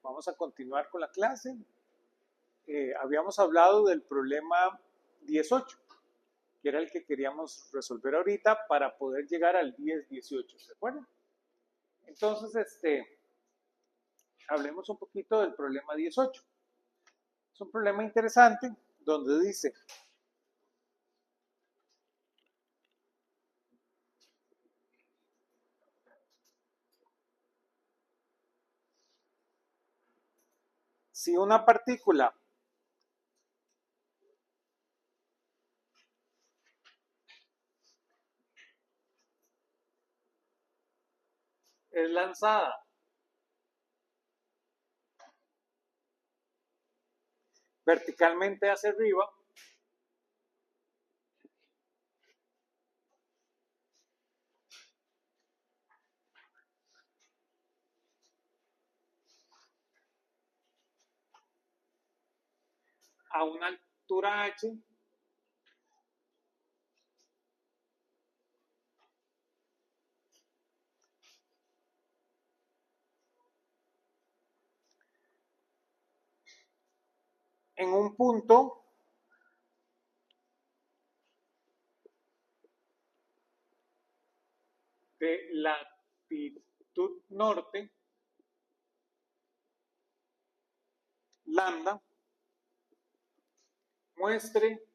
Vamos a continuar con la clase. Habíamos hablado del problema 18, que era el que queríamos resolver ahorita para poder llegar al 10-18, ¿se acuerdan? Entonces, hablemos un poquito del problema 18. Es un problema interesante donde dice: si una partícula es lanzada verticalmente hacia arriba, a una altura h, en un punto de latitud norte, lambda, muestre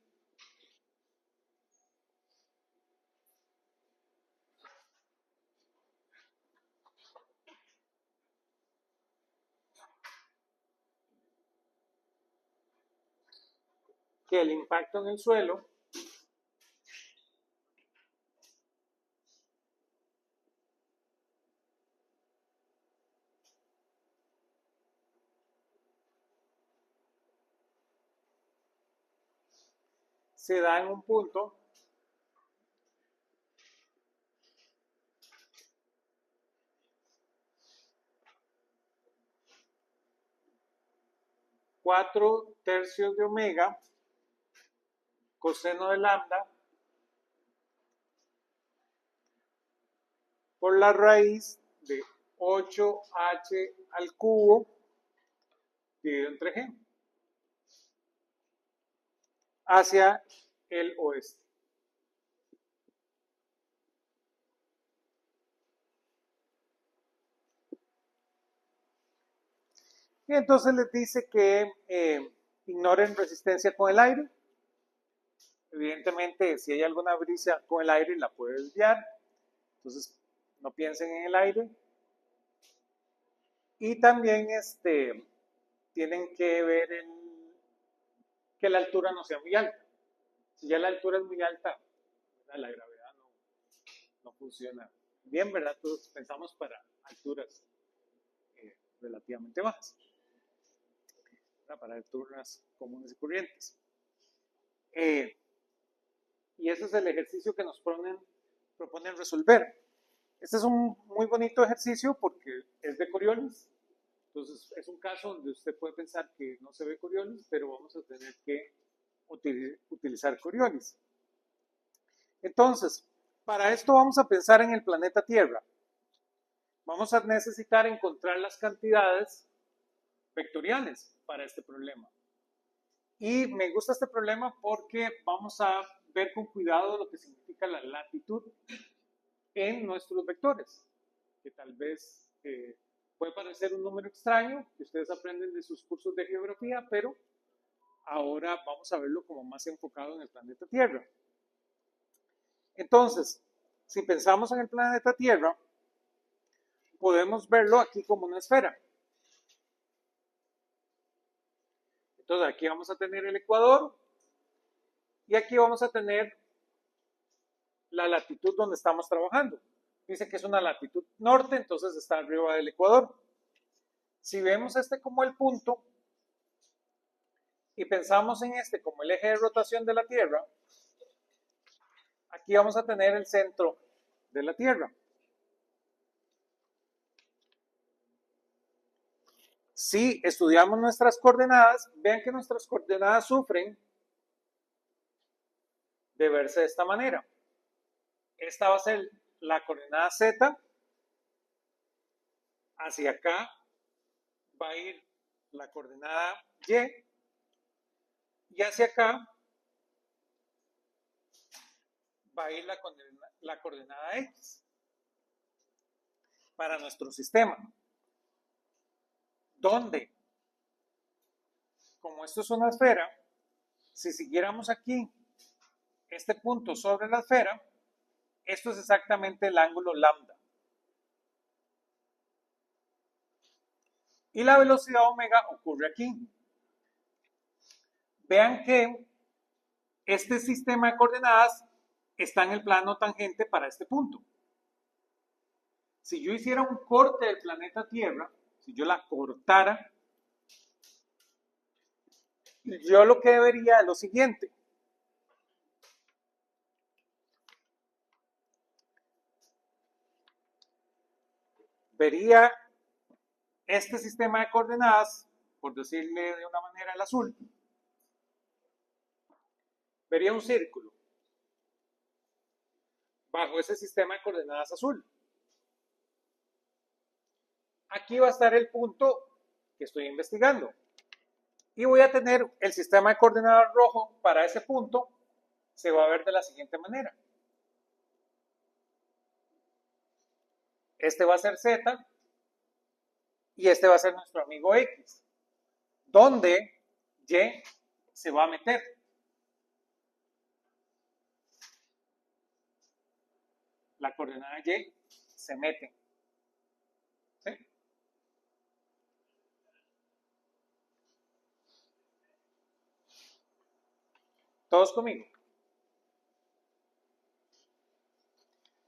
que el impacto en el suelo se da en un punto cuatro tercios de omega coseno de lambda por la raíz de 8h al cubo dividido entre g hacia el oeste. Y entonces les dice que ignoren resistencia con el aire. Evidentemente, si hay alguna brisa con el aire, la puede desviar. Entonces, no piensen en el aire. Y también tienen que ver que la altura no sea muy alta. Si ya la altura es muy alta, la gravedad no funciona bien, ¿verdad? Todos pensamos para alturas relativamente bajas, ¿verdad? Para alturas comunes y corrientes. Y ese es el ejercicio que nos proponen resolver. Este es un muy bonito ejercicio porque es de Coriolis. Entonces, es un caso donde usted puede pensar que no se ve Coriolis, pero vamos a tener que utilizar Coriolis. Entonces, para esto vamos a pensar en el planeta Tierra. Vamos a necesitar encontrar las cantidades vectoriales para este problema. Y me gusta este problema porque vamos a ver con cuidado lo que significa la latitud en nuestros vectores, que tal vez puede parecer un número extraño que ustedes aprenden de sus cursos de geografía, pero ahora vamos a verlo como más enfocado en el planeta Tierra. Entonces, si pensamos en el planeta Tierra, podemos verlo aquí como una esfera. Entonces, aquí vamos a tener el ecuador y aquí vamos a tener la latitud donde estamos trabajando. Dice que es una latitud norte, entonces está arriba del ecuador. Si vemos este como el punto y pensamos en este como el eje de rotación de la Tierra, aquí vamos a tener el centro de la Tierra. Si estudiamos nuestras coordenadas, vean que nuestras coordenadas sufren de verse de esta manera. Esta va a ser la coordenada Z, hacia acá va a ir la coordenada y hacia acá va a ir la coordenada X para nuestro sistema. Donde, como esto es una esfera, si siguiéramos aquí este punto sobre la esfera, esto es exactamente el ángulo lambda. Y la velocidad omega ocurre aquí. Vean que este sistema de coordenadas está en el plano tangente para este punto. Si yo hiciera un corte del planeta Tierra, si yo la cortara, yo lo que vería es lo siguiente. Vería este sistema de coordenadas, por decirle de una manera el azul, vería un círculo bajo ese sistema de coordenadas azul. Aquí va a estar el punto que estoy investigando. Y voy a tener el sistema de coordenadas rojo para ese punto, se va a ver de la siguiente manera. Este va a ser Z y este va a ser nuestro amigo X, donde Y se va a meter. La coordenada Y se mete. ¿Sí? ¿Todos conmigo?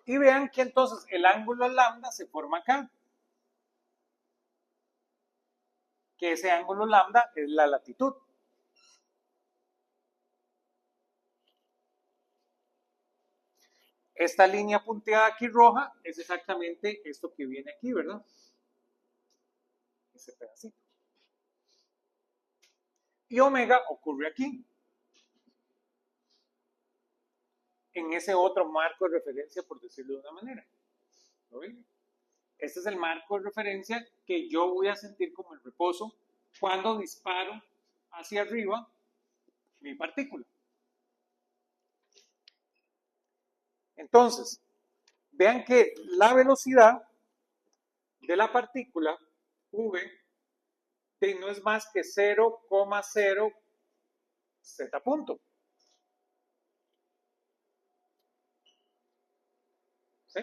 Y vean que entonces el ángulo lambda se forma acá. Que ese ángulo lambda es la latitud. Esta línea punteada aquí roja es exactamente esto que viene aquí, ¿verdad? Ese pedacito. Y omega ocurre aquí. En ese otro marco de referencia, por decirlo de una manera. ¿Lo ven? Este es el marco de referencia que yo voy a sentir como el reposo cuando disparo hacia arriba mi partícula. Entonces, vean que la velocidad de la partícula V no es más que 0,0 z punto. ¿Sí?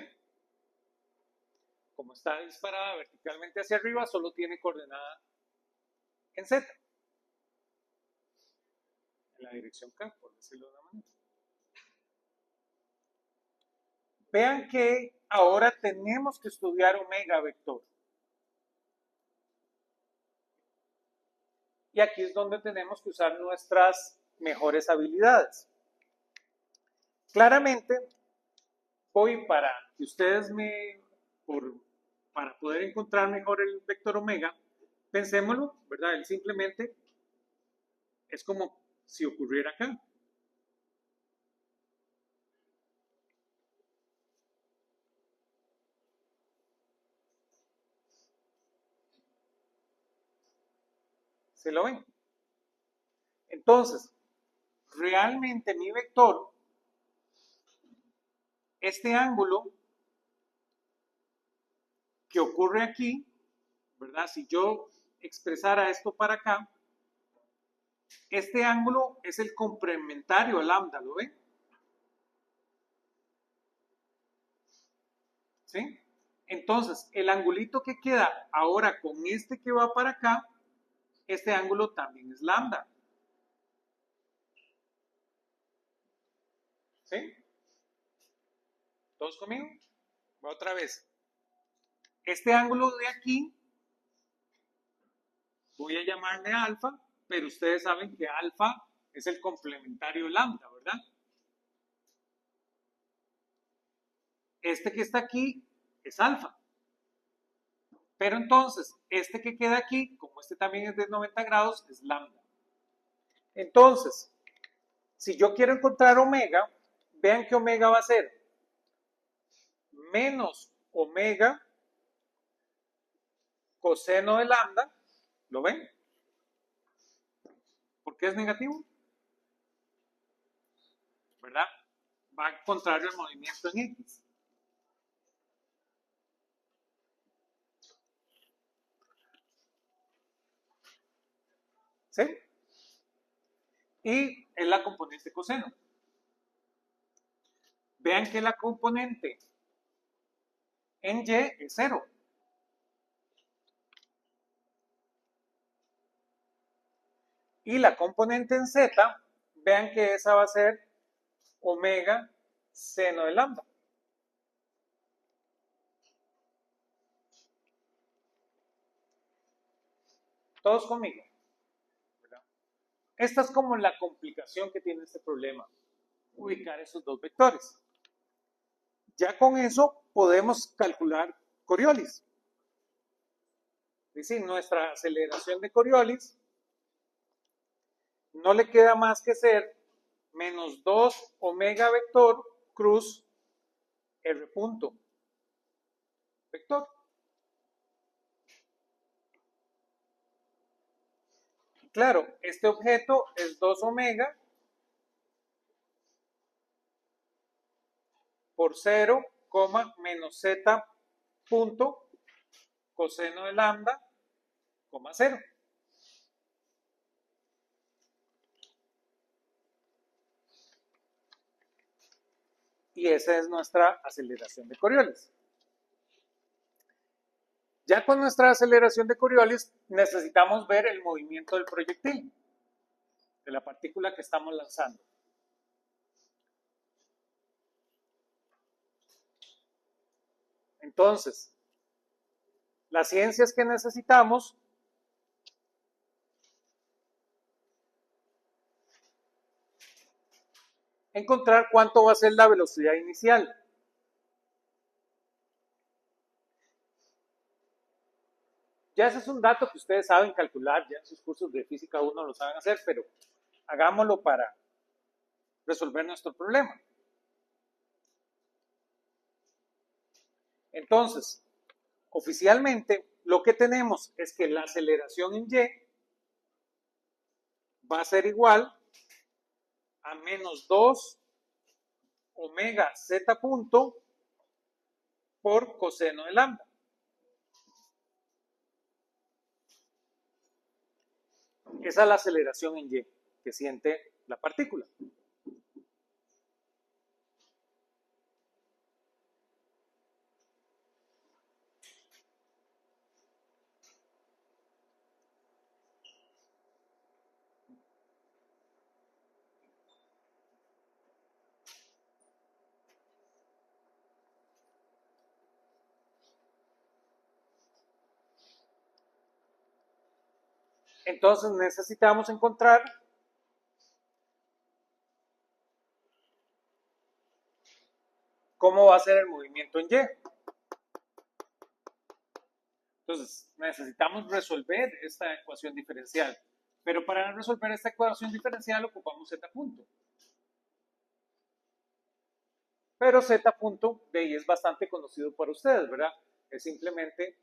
Como está disparada verticalmente hacia arriba, solo tiene coordenada en Z. En la dirección K, por decirlo de una manera. Vean que ahora tenemos que estudiar omega vector. Y aquí es donde tenemos que usar nuestras mejores habilidades. Claramente, voy para que ustedes para poder encontrar mejor el vector omega, pensémoslo, ¿verdad? Él simplemente es como si ocurriera acá. ¿Se lo ven? Entonces, realmente mi vector, este ángulo que ocurre aquí, ¿verdad? Si yo expresara esto para acá, este ángulo es el complementario a lambda, ¿lo ven? ¿Sí? Entonces, el angulito que queda ahora con este que va para acá, este ángulo también es lambda. ¿Sí? ¿Todos conmigo? Va otra vez. Este ángulo de aquí, voy a llamarle alfa, pero ustedes saben que alfa es el complementario lambda, ¿verdad? Este que está aquí es alfa. Pero entonces, este que queda aquí, como este también es de 90 grados, es lambda. Entonces, si yo quiero encontrar omega, vean que omega va a ser menos omega coseno de lambda ¿Lo ven? ¿Por qué es negativo? ¿Verdad? Va contrario al movimiento en X. ¿Sí? Y es la componente coseno. Vean que la componente en Y es 0. Y la componente en Z, vean que esa va a ser omega seno de lambda. Todos conmigo. Esta es como la complicación que tiene este problema, ubicar esos dos vectores. Ya con eso podemos calcular Coriolis. Es decir, nuestra aceleración de Coriolis no le queda más que ser menos 2 omega vector cruz R punto vector. Claro, este objeto es 2 omega por 0, menos z punto coseno de lambda, 0. Y esa es nuestra aceleración de Coriolis. Ya con nuestra aceleración de Coriolis necesitamos ver el movimiento del proyectil, de la partícula que estamos lanzando. Entonces, las ciencias que necesitamos encontrar cuánto va a ser la velocidad inicial. Ya ese es un dato que ustedes saben calcular, ya en sus cursos de física 1 lo saben hacer, pero hagámoslo para resolver nuestro problema. Entonces, oficialmente, lo que tenemos es que la aceleración en Y va a ser igual a menos 2 omega z punto por coseno de lambda. Esa es la aceleración en Y que siente la partícula. Entonces necesitamos encontrar cómo va a ser el movimiento en Y. Entonces necesitamos resolver esta ecuación diferencial. Pero para resolver esta ecuación diferencial ocupamos z punto. Pero z punto de ahí es bastante conocido para ustedes, ¿verdad? Es simplemente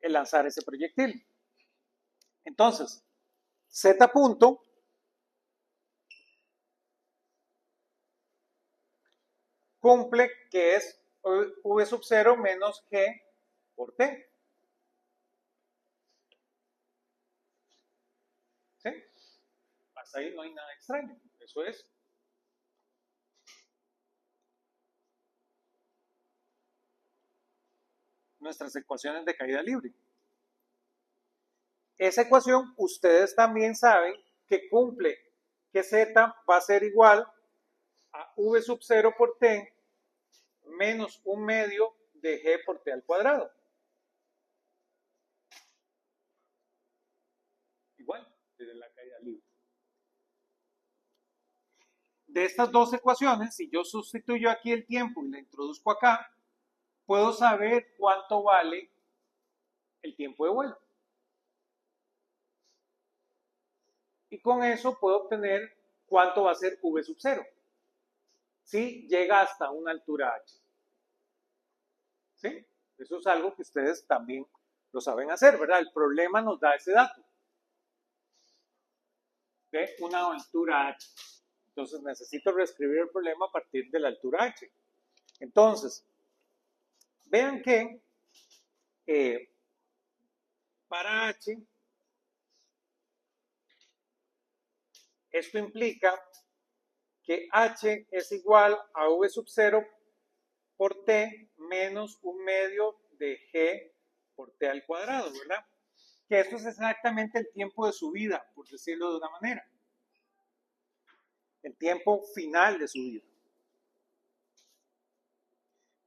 el lanzar ese proyectil. Entonces, z punto cumple que es v sub 0 menos g por t. ¿Sí? Hasta ahí no hay nada extraño. Eso es. Nuestras ecuaciones de caída libre. Esa ecuación ustedes también saben que cumple que z va a ser igual a v sub 0 por t menos 1 medio de g por t al cuadrado. Igual, desde la caída libre. De estas dos ecuaciones, si yo sustituyo aquí el tiempo y la introduzco acá, puedo saber cuánto vale el tiempo de vuelo. Y con eso puedo obtener cuánto va a ser v sub 0. Si llega hasta una altura h. ¿Sí? Eso es algo que ustedes también Lo saben hacer, ¿verdad? El problema nos da ese dato de una altura h. Entonces necesito reescribir el problema a partir de la altura h. Entonces, vean que para h, esto implica que h es igual a v sub 0 por t menos un medio de g por t al cuadrado, ¿verdad? Que esto es exactamente el tiempo de subida, por decirlo de una manera. El tiempo final de subida.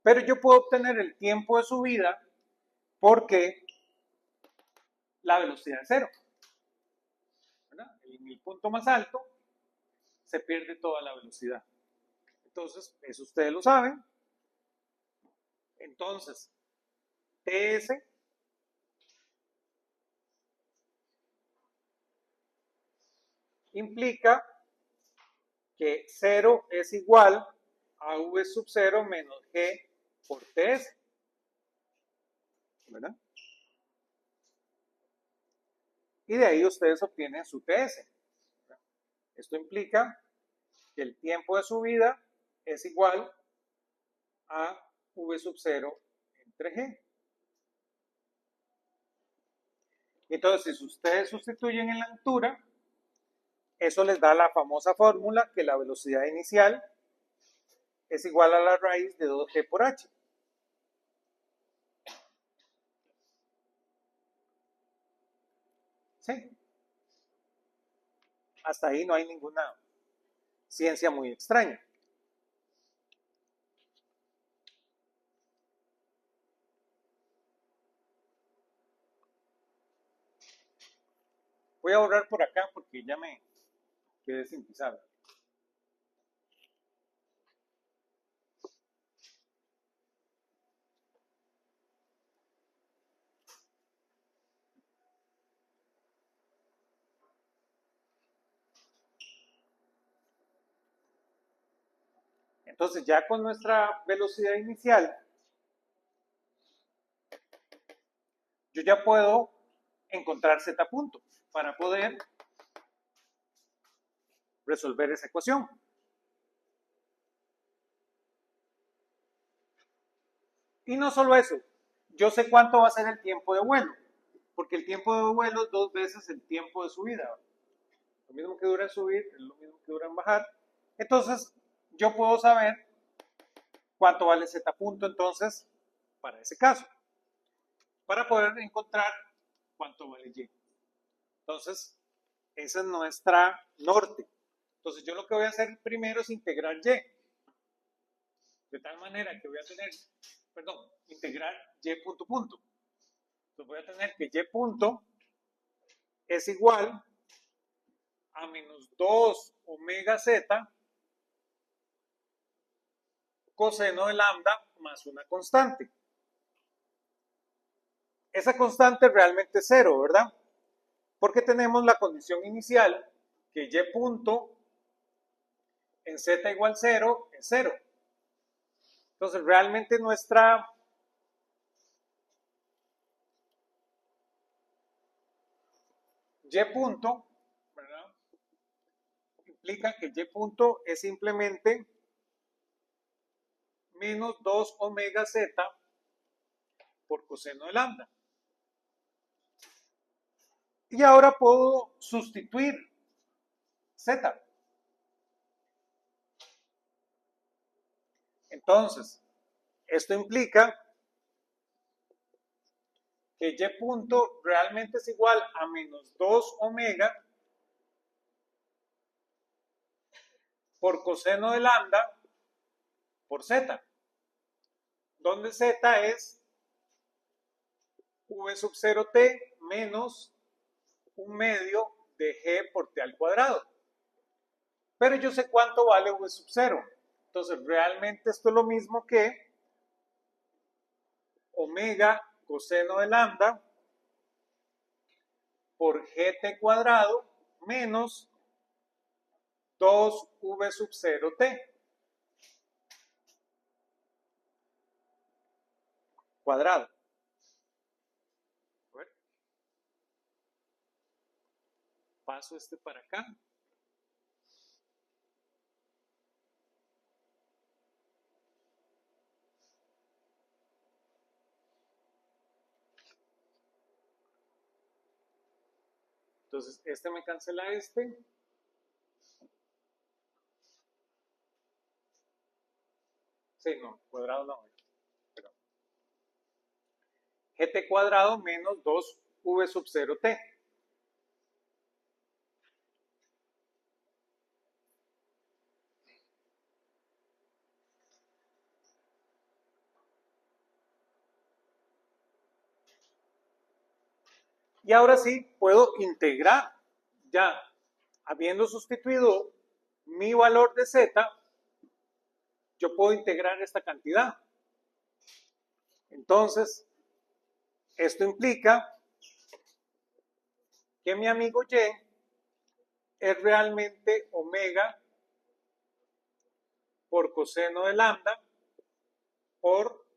Pero yo puedo obtener el tiempo de subida porque la velocidad es cero, ¿verdad? En el punto más alto se pierde toda la velocidad. Entonces, eso ustedes lo saben. Entonces, TS implica que 0 es igual a v sub 0 menos g por TS, ¿verdad? Y de ahí ustedes obtienen su TS. Esto implica que el tiempo de subida es igual a v sub 0 entre g. Entonces, si ustedes sustituyen en la altura, eso les da la famosa fórmula que la velocidad inicial es igual a la raíz de 2g por h. ¿Sí? Hasta ahí no hay ninguna ciencia muy extraña. Voy a borrar por acá porque ya me quedé sin pizarra. Entonces, ya con nuestra velocidad inicial, yo ya puedo encontrar z punto para poder resolver esa ecuación. Y no solo eso, yo sé cuánto va a ser el tiempo de vuelo, porque el tiempo de vuelo es 2 veces el tiempo de subida. Lo mismo que dura en subir es lo mismo que dura en bajar. Entonces, yo puedo saber cuánto vale z punto entonces para ese caso, para poder encontrar cuánto vale y. Entonces, esa es nuestra norte. Entonces, yo lo que voy a hacer primero es integrar y, de tal manera que voy a tener, integrar y punto punto. Entonces, voy a tener que y punto es igual a menos 2 omega z coseno de lambda más una constante. Esa constante realmente es cero, ¿verdad? Porque tenemos la condición inicial que y punto en z igual 0 es 0. Entonces realmente nuestra y punto, ¿verdad? Implica que y punto es simplemente menos 2 omega z por coseno de lambda. Y ahora puedo sustituir z. Entonces, esto implica que y punto realmente es igual a menos 2 omega por coseno de lambda por z, donde z es v sub 0t menos un medio de g por t al cuadrado. Pero yo sé cuánto vale v sub 0. Entonces, realmente esto es lo mismo que omega coseno de lambda por gt cuadrado menos 2v sub 0t cuadrado. paso este para acá. Entonces, este me cancela este. Sí, no, cuadrado no. Perdón. GT cuadrado menos 2V sub 0T. Y ahora sí puedo integrar, ya habiendo sustituido mi valor de Z, yo puedo integrar esta cantidad. Entonces, esto implica que mi amigo Y es realmente omega por coseno de lambda por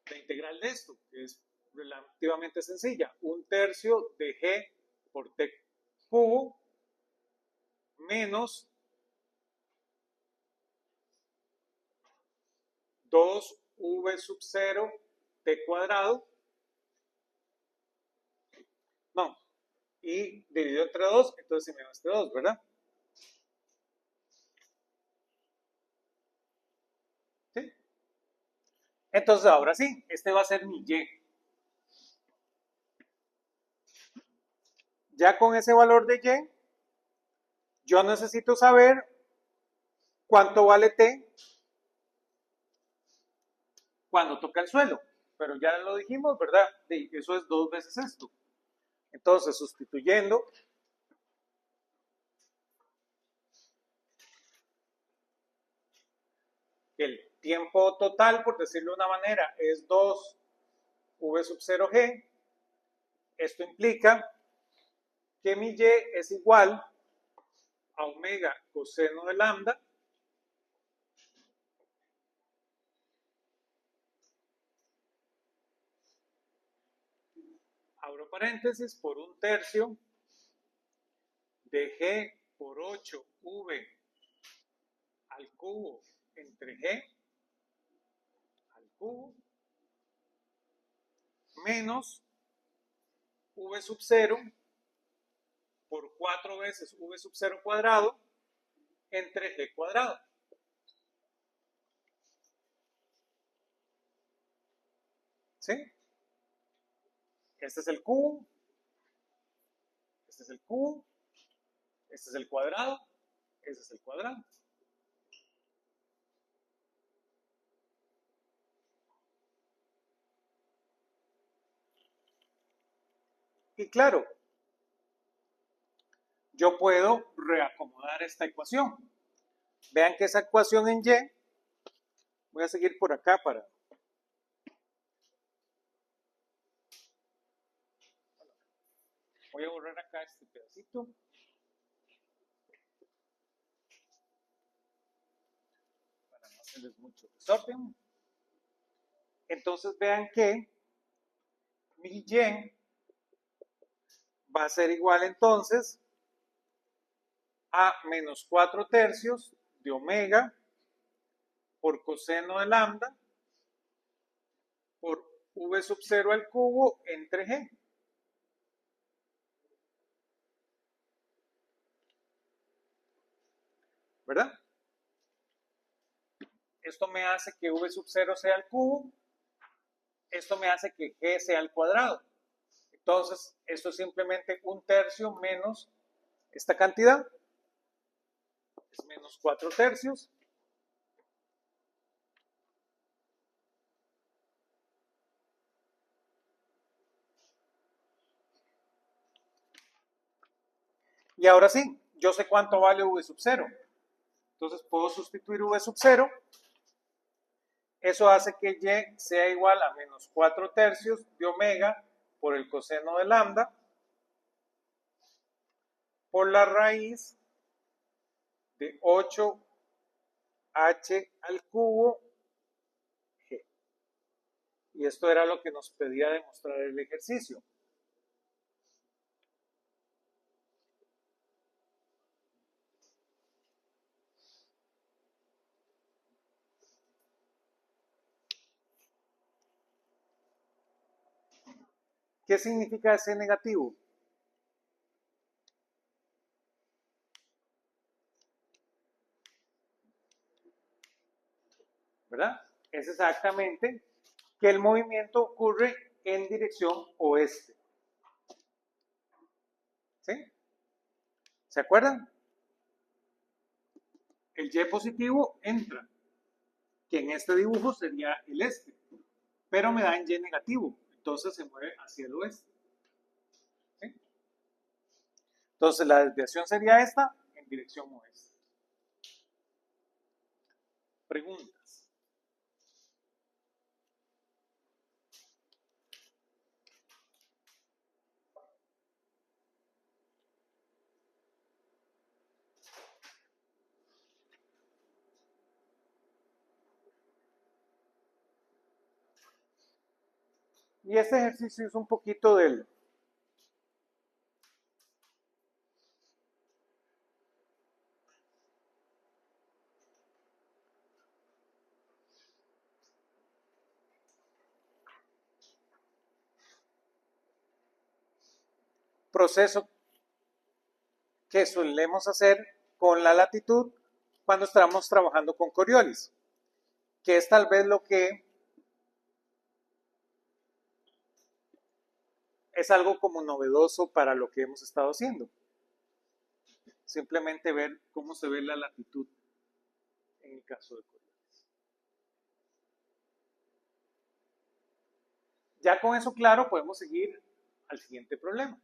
la integral de esto, que es relativamente sencilla. 1/3 de G por T cubo menos 2V sub 0 T cuadrado. No, y dividido entre 2, entonces se me va este 2, ¿verdad? ¿Sí? Entonces ahora sí, este va a ser mi Y. Ya con ese valor de Y, yo necesito saber cuánto vale T cuando toca el suelo. Pero ya lo dijimos, ¿verdad? Eso es 2 veces esto. Entonces, sustituyendo, el tiempo total, por decirlo de una manera, es 2V sub 0G. Esto implica que mi Y es igual a omega coseno de lambda abro paréntesis por 1/3 de G por 8V al cubo entre G al cubo menos V sub 0 por 4 veces V sub 0 cuadrado entre G cuadrado. ¿Sí? Este es el cubo, este es el cubo, este es el cuadrado, este es el cuadrado. Y claro, yo puedo reacomodar esta ecuación. Vean que esa ecuación en Y, voy a seguir por acá para... Voy a borrar acá este pedacito. Para no hacerles mucho desorden. Entonces vean que mi Y va a ser igual entonces a menos 4/3 de omega por coseno de lambda por V sub 0 al cubo entre G. ¿Verdad? Esto me hace que V sub 0 sea al cubo. Esto me hace que G sea al cuadrado. Entonces, esto es simplemente 1/3 menos esta cantidad. Es menos 4/3. Y ahora sí, yo sé cuánto vale V sub 0. Entonces puedo sustituir V sub 0. Eso hace que Y sea igual a menos 4/3 de omega por el coseno de lambda por la raíz de 8h al cubo G. Y esto era lo que nos pedía demostrar el ejercicio. ¿Qué significa ese negativo? ¿Verdad? Es exactamente que el movimiento ocurre en dirección oeste. ¿Sí? ¿Se acuerdan? El Y positivo entra, que en este dibujo sería el este, pero me da en Y negativo, entonces se mueve hacia el oeste. ¿Sí? Entonces la desviación sería esta en dirección oeste. Preguntas. Y este ejercicio es un poquito del proceso que solemos hacer con la latitud cuando estamos trabajando con Coriolis, que es tal vez lo que es algo como novedoso para lo que hemos estado haciendo. Simplemente ver cómo se ve la latitud en el caso de Coriolis. Ya con eso claro, podemos seguir al siguiente problema,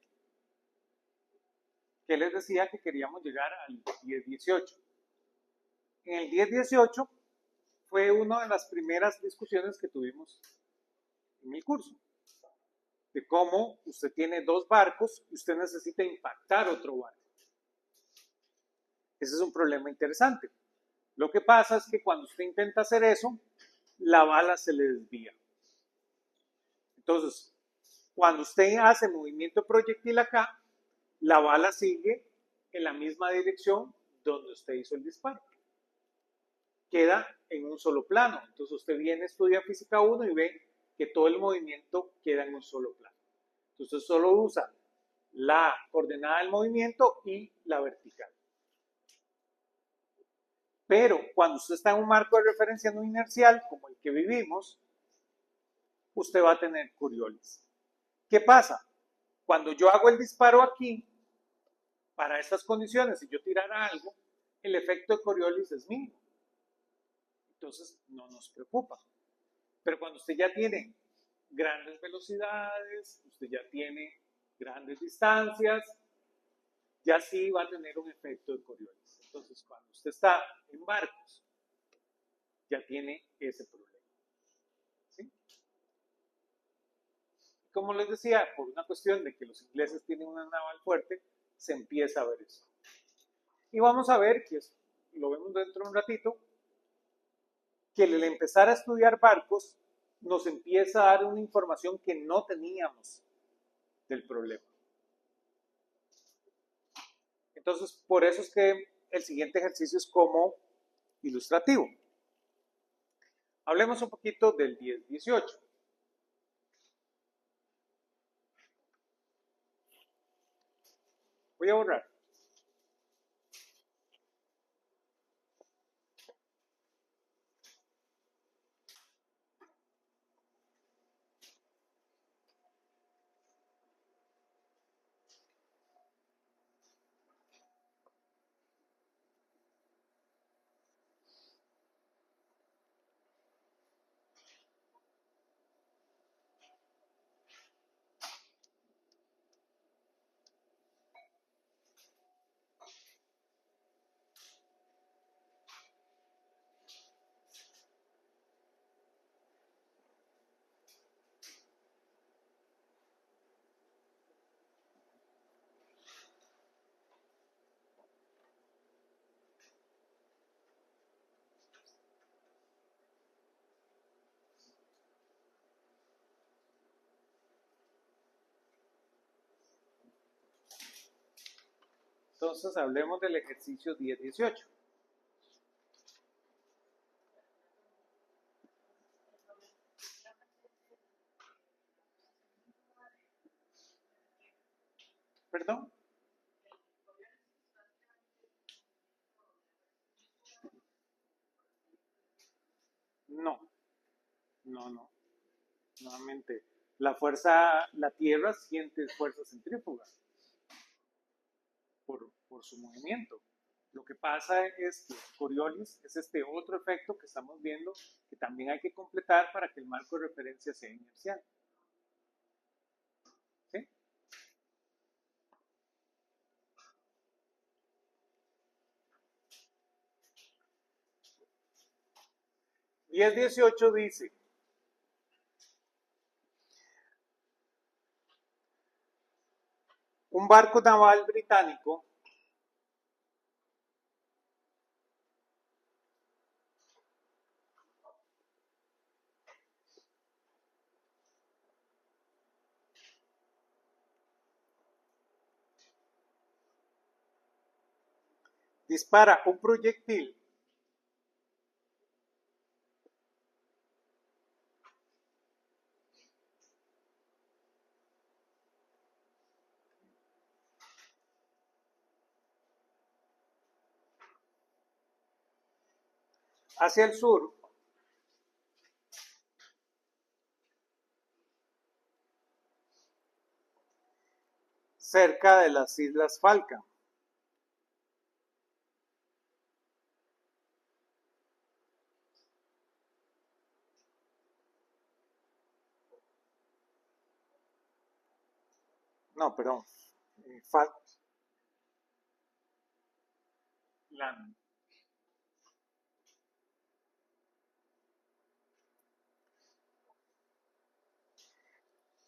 que les decía que queríamos llegar al 10-18. En el 10-18 fue una de las primeras discusiones que tuvimos en el curso, de cómo usted tiene dos barcos y usted necesita impactar otro barco. Ese es un problema interesante. Lo que pasa es que cuando usted intenta hacer eso, la bala se le desvía. Entonces, cuando usted hace movimiento proyectil acá, la bala sigue en la misma dirección donde usted hizo el disparo. Queda en un solo plano. Entonces usted viene, estudia física 1 y ve que todo el movimiento queda en un solo plano. Entonces solo usa la coordenada del movimiento y la vertical. Pero cuando usted está en un marco de referencia no inercial, como el que vivimos, usted va a tener Coriolis. ¿Qué pasa? Cuando yo hago el disparo aquí, para estas condiciones, si yo tirara algo, el efecto de Coriolis es mínimo. Entonces no nos preocupa. Pero cuando usted ya tiene grandes velocidades, usted ya tiene grandes distancias, ya sí va a tener un efecto de Coriolis. Entonces, cuando usted está en barcos, ya tiene ese problema. ¿Sí? Como les decía, por una cuestión de que los ingleses tienen una naval fuerte, se empieza a ver eso. Y vamos a ver, que lo vemos dentro de un ratito, que el empezar a estudiar barcos nos empieza a dar una información que no teníamos del problema. Entonces, por eso es que el siguiente ejercicio es como ilustrativo. Hablemos un poquito del 10-18. Voy a borrar. Entonces, hablemos del ejercicio 10-18. ¿Perdón? No, no. Nuevamente, la Tierra siente fuerza centrífuga por su movimiento. Lo que pasa es que Coriolis es este otro efecto que estamos viendo que también hay que completar para que el marco de referencia sea inercial. ¿Sí? Y el 18 dice, un barco naval británico dispara un proyectil hacia el sur cerca de las Islas Falkland. No, perdón. Falkland.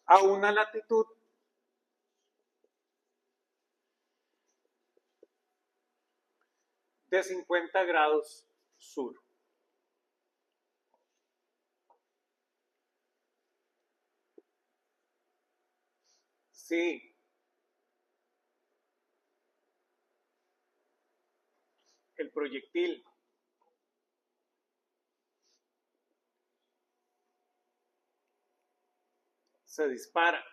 A una latitud de 50 grados sur. Sí, el proyectil se dispara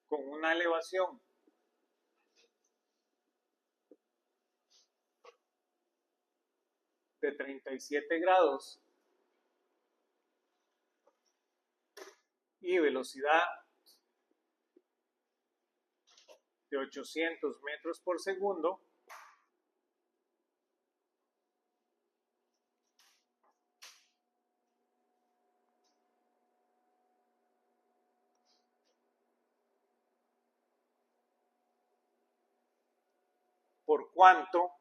con una elevación de 37 grados y velocidad de 800 metros por segundo, por cuanto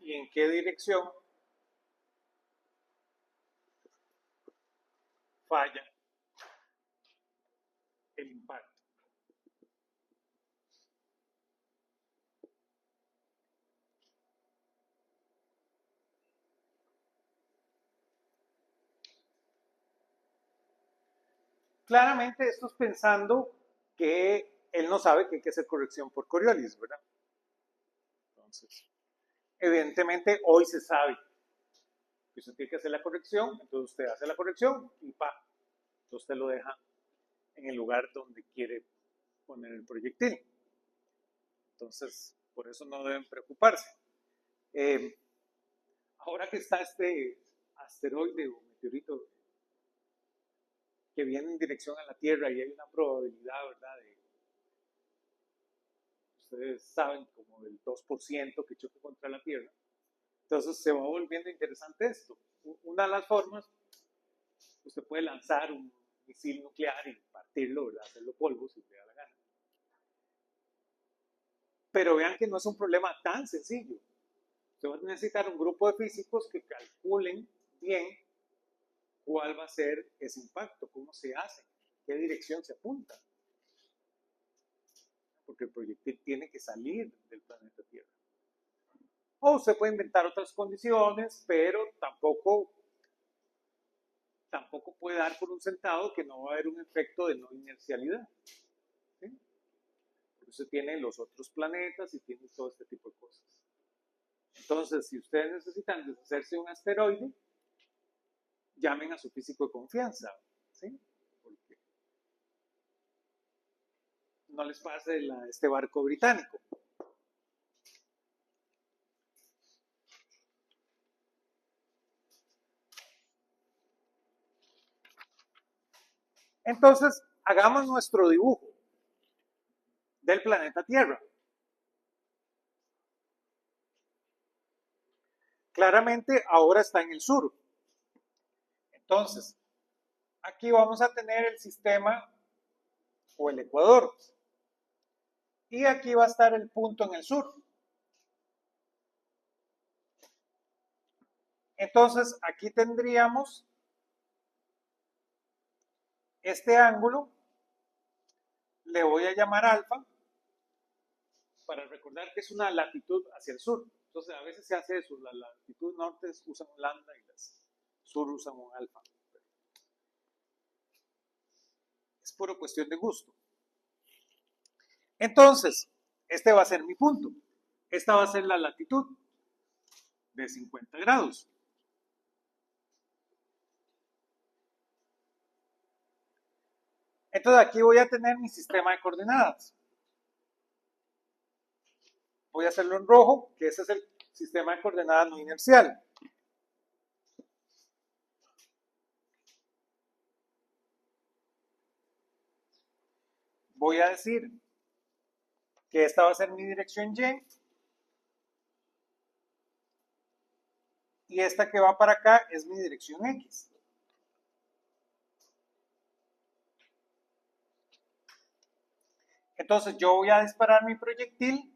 y en qué dirección falla el impacto. Claramente esto es pensando que él no sabe que hay que hacer corrección por Coriolis, ¿verdad? Entonces, evidentemente hoy se sabe que usted tiene que hacer la corrección, entonces usted hace la corrección y pa, entonces usted lo deja en el lugar donde quiere poner el proyectil. Entonces, por eso no deben preocuparse. Ahora que está este asteroide o meteorito que viene en dirección a la Tierra y hay una probabilidad, ¿verdad? Ustedes saben, como del 2% que choque contra la Tierra. Entonces se va volviendo interesante esto. Una de las formas, usted puede lanzar un misil nuclear y partirlo, ¿verdad? Hacerlo polvo si le da la gana. Pero vean que no es un problema tan sencillo. Usted va a necesitar un grupo de físicos que calculen bien cuál va a ser ese impacto, cómo se hace, qué dirección se apunta. Porque el proyectil tiene que salir del planeta Tierra. O se puede inventar otras condiciones, pero tampoco puede dar por un sentado que no va a haber un efecto de no inercialidad. ¿Sí? Por eso tiene los otros planetas y tiene todo este tipo de cosas. Entonces, si ustedes necesitan deshacerse de un asteroide, llamen a su físico de confianza, ¿sí? Porque no les pase este barco británico. Entonces, hagamos nuestro dibujo del planeta Tierra. Claramente ahora está en el sur. Entonces, aquí vamos a tener el sistema o el ecuador. Y aquí va a estar el punto en el sur. Entonces, aquí tendríamos este ángulo, le voy a llamar alfa, para recordar que es una latitud hacia el sur. Entonces, a veces se hace eso, la latitud norte usan un lambda y las sur usan un alfa. Es puro cuestión de gusto. Entonces, este va a ser mi punto. Esta va a ser la latitud de 50 grados. Entonces, aquí voy a tener mi sistema de coordenadas. Voy a hacerlo en rojo, que ese es el sistema de coordenadas no inercial. Voy a decir que esta va a ser mi dirección Y. Y esta que va para acá es mi dirección X. Entonces yo voy a disparar mi proyectil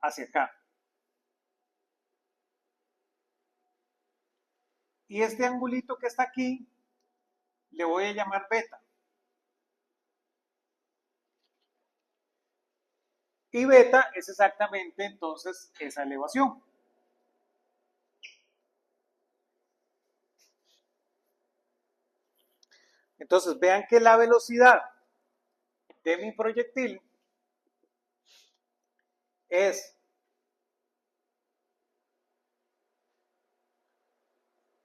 hacia acá. Y este angulito que está aquí, le voy a llamar beta. Y beta es exactamente entonces esa elevación. Entonces vean que la velocidad de mi proyectil es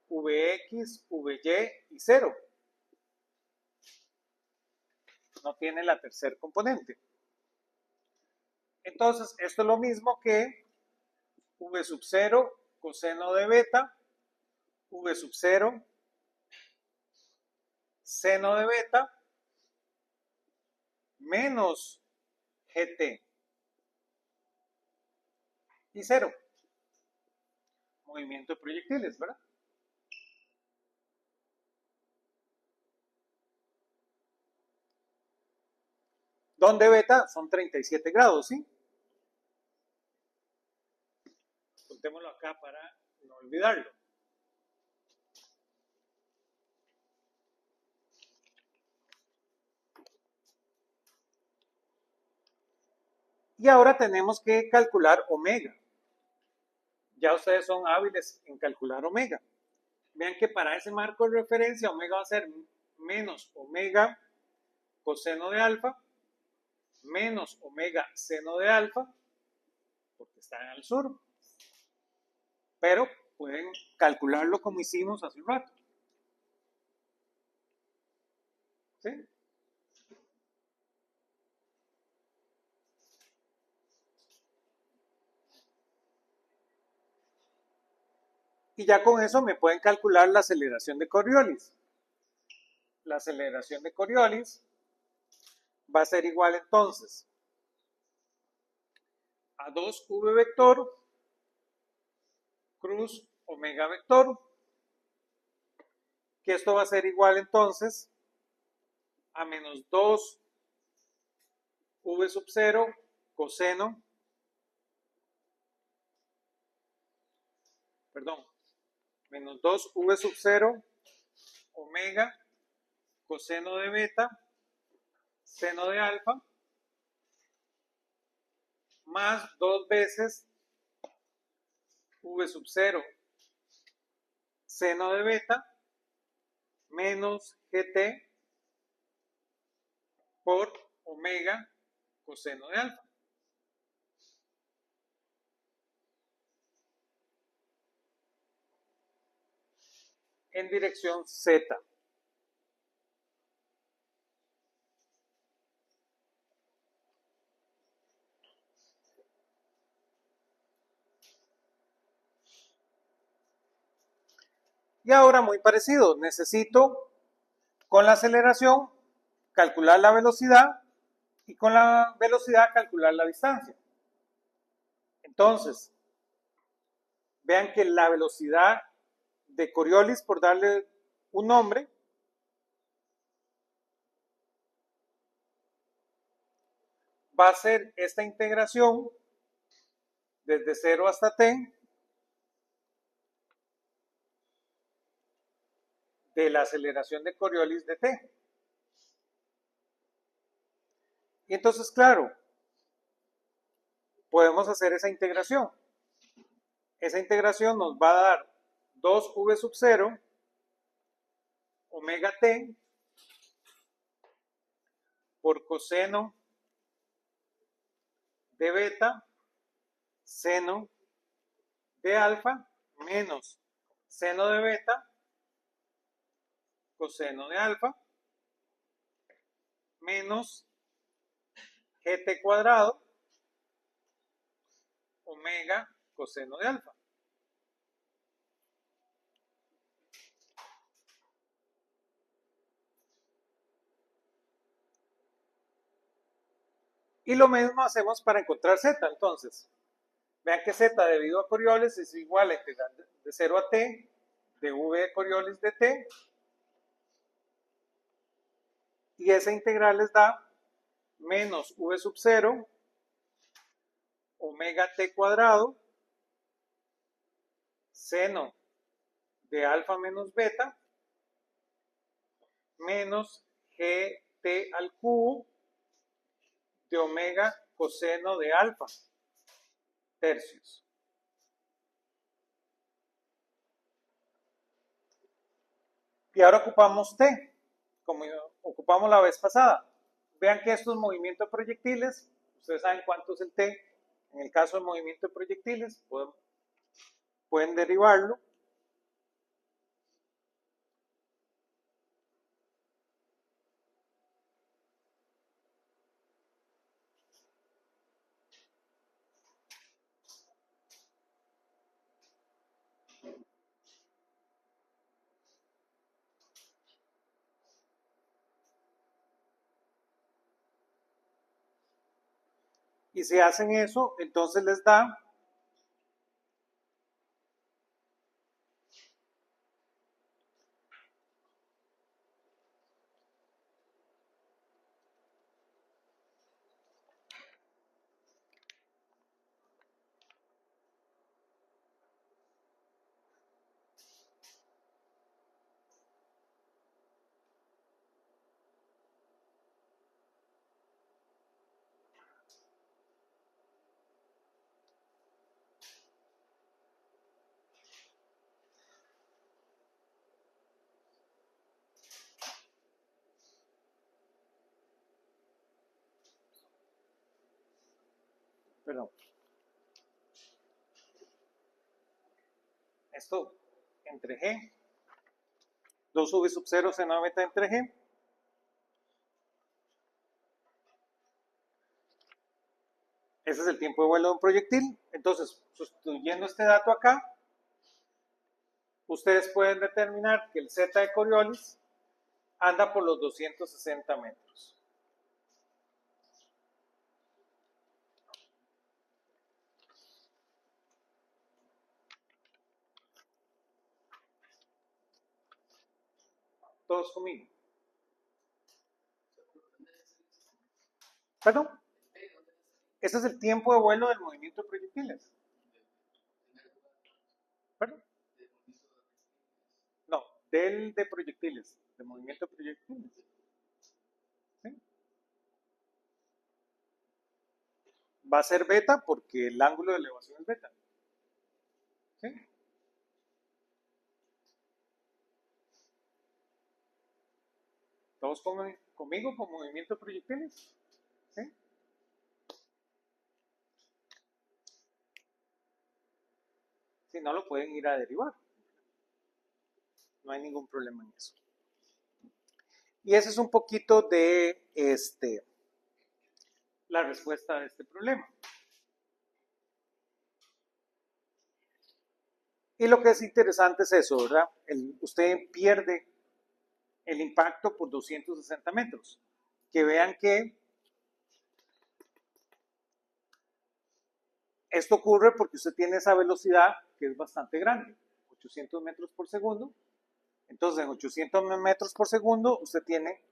Vx, Vy y 0. No tiene la tercer componente. Entonces, esto es lo mismo que V sub 0 coseno de beta, V sub 0 seno de beta, menos GT. Y 0. Movimiento de proyectiles, ¿verdad? Donde beta son 37 grados, ¿sí? Contémoslo acá para no olvidarlo. Y ahora tenemos que calcular omega. Ya ustedes son hábiles en calcular omega. Vean que para ese marco de referencia, omega va a ser menos omega coseno de alfa, menos omega seno de alfa, porque está en el sur. Pero pueden calcularlo como hicimos hace un rato. ¿Sí? Y ya con eso me pueden calcular la aceleración de Coriolis. La aceleración de Coriolis va a ser igual entonces a 2v vector cruz omega vector, que esto va a ser igual entonces a menos 2v sub 0 coseno, perdón, menos 2v sub 0 omega coseno de beta seno de alfa más 2 veces v sub 0 seno de beta menos gt por omega coseno de alfa. en dirección Z. Y ahora muy parecido, necesito con la aceleración calcular la velocidad y con la velocidad calcular la distancia. Entonces, vean que la velocidad de Coriolis, por darle un nombre, va a ser esta integración desde 0 hasta t de la aceleración de Coriolis de t. Y entonces, claro, podemos hacer esa integración. Esa integración nos va a dar 2v sub 0 omega t por coseno de beta seno de alfa menos seno de beta coseno de alfa menos gt cuadrado omega coseno de alfa. Y lo mismo hacemos para encontrar z. Entonces, vean que z debido a Coriolis es igual a integral de 0 a t de v de Coriolis de t. Y esa integral les da menos v sub 0 omega t cuadrado seno de alfa menos beta menos gt al cubo de omega coseno de alfa tercios. Y ahora ocupamos t, como ocupamos la vez pasada. Vean que estos movimientos de proyectiles, ustedes saben cuánto es el t, en el caso del movimiento de proyectiles, pueden derivarlo. Y si hacen eso, entonces les da perdón, esto entre g, 2v sub 0 seno beta entre g, ese es el tiempo de vuelo de un proyectil. Entonces, sustituyendo este dato acá, ustedes pueden determinar que el z de Coriolis anda por los 260 metros. Todos conmigo. ¿Perdón? Ese es el tiempo de vuelo del movimiento de proyectiles. ¿Perdón? No, del de proyectiles, de movimiento de proyectiles. ¿Sí? Va a ser beta porque el ángulo de elevación es beta. ¿Sí? ¿Todos conmigo con movimiento de proyectiles? ¿Sí? Si no, lo pueden ir a derivar. No hay ningún problema en eso. Y ese es un poquito de la respuesta a este problema. Y lo que es interesante es eso, ¿verdad? Usted pierde el impacto por 260 metros. Que vean que esto ocurre porque usted tiene esa velocidad que es bastante grande, 800 metros por segundo. Entonces, en 800 metros por segundo, usted tiene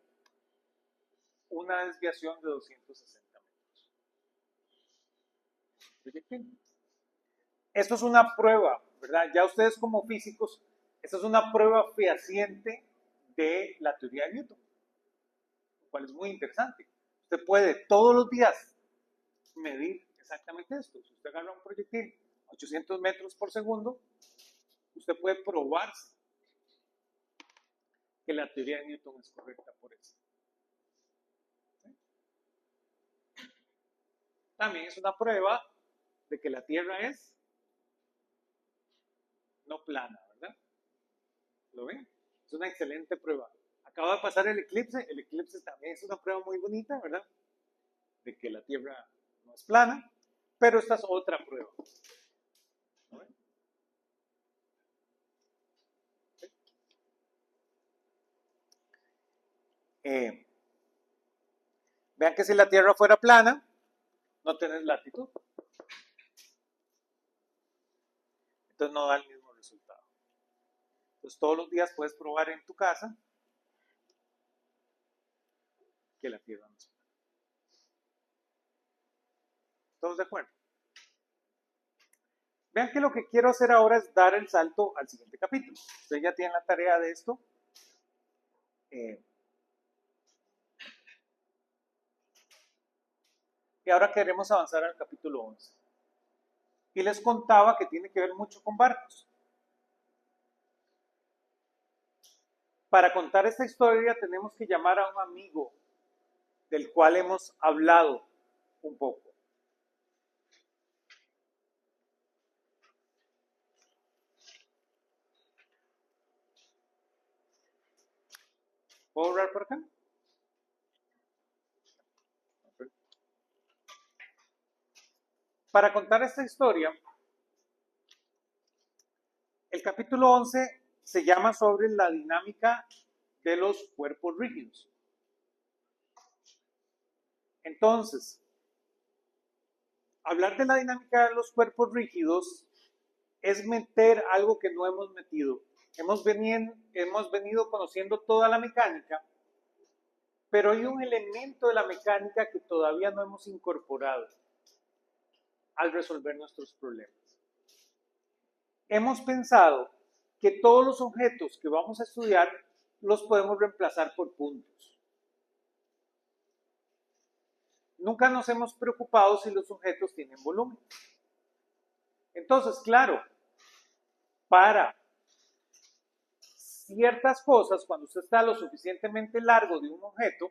una desviación de 260 metros. Esto es una prueba, ¿verdad? Ya ustedes como físicos, esta es una prueba fehaciente de la teoría de Newton, lo cual es muy interesante. Usted puede todos los días medir exactamente esto. Si usted agarra un proyectil a 800 metros por segundo, usted puede probar que la teoría de Newton es correcta por eso. ¿Sí? También es una prueba de que la Tierra es no plana, ¿verdad? ¿Lo ven? Es una excelente prueba. Acaba de pasar el eclipse también es una prueba muy bonita, ¿verdad? De que la Tierra no es plana, pero esta es otra prueba. ¿No ven? Vean que si la Tierra fuera plana, no tenés latitud. Entonces no da el mismo resultado. Entonces todos los días puedes probar en tu casa que la Tierra no es plana. ¿Todos de acuerdo? Vean que lo que quiero hacer ahora es dar el salto al siguiente capítulo. Ustedes ya tienen la tarea de esto. Y ahora queremos avanzar al capítulo 11. Y les contaba que tiene que ver mucho con barcos. Para contar esta historia tenemos que llamar a un amigo del cual hemos hablado un poco. ¿Puedo hablar por acá? Para contar esta historia, el capítulo 11 se llama sobre la dinámica de los cuerpos rígidos. Entonces, hablar de la dinámica de los cuerpos rígidos es meter algo que no hemos metido. Hemos venido conociendo toda la mecánica, pero hay un elemento de la mecánica que todavía no hemos incorporado al resolver nuestros problemas. Hemos pensado que todos los objetos que vamos a estudiar los podemos reemplazar por puntos. Nunca nos hemos preocupado si los objetos tienen volumen. Entonces, claro, para ciertas cosas, cuando usted está lo suficientemente largo de un objeto,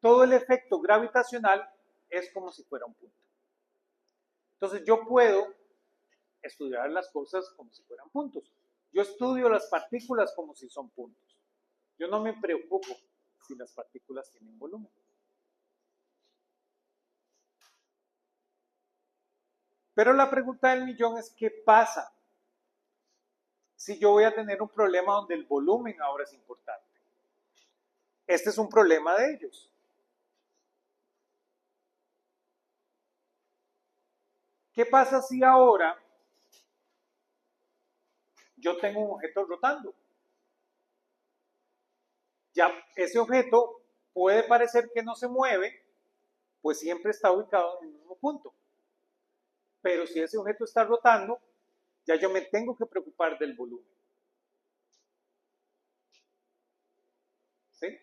todo el efecto gravitacional es como si fuera un punto. Entonces yo puedo estudiar las cosas como si fueran puntos. Yo estudio las partículas como si son puntos. Yo no me preocupo si las partículas tienen volumen. Pero la pregunta del millón es, ¿qué pasa si yo voy a tener un problema donde el volumen ahora es importante? Este es un problema de ellos. ¿Qué pasa si ahora yo tengo un objeto rotando? Ya ese objeto puede parecer que no se mueve, pues siempre está ubicado en el mismo punto. Pero si ese objeto está rotando, ya yo me tengo que preocupar del volumen. ¿Sí?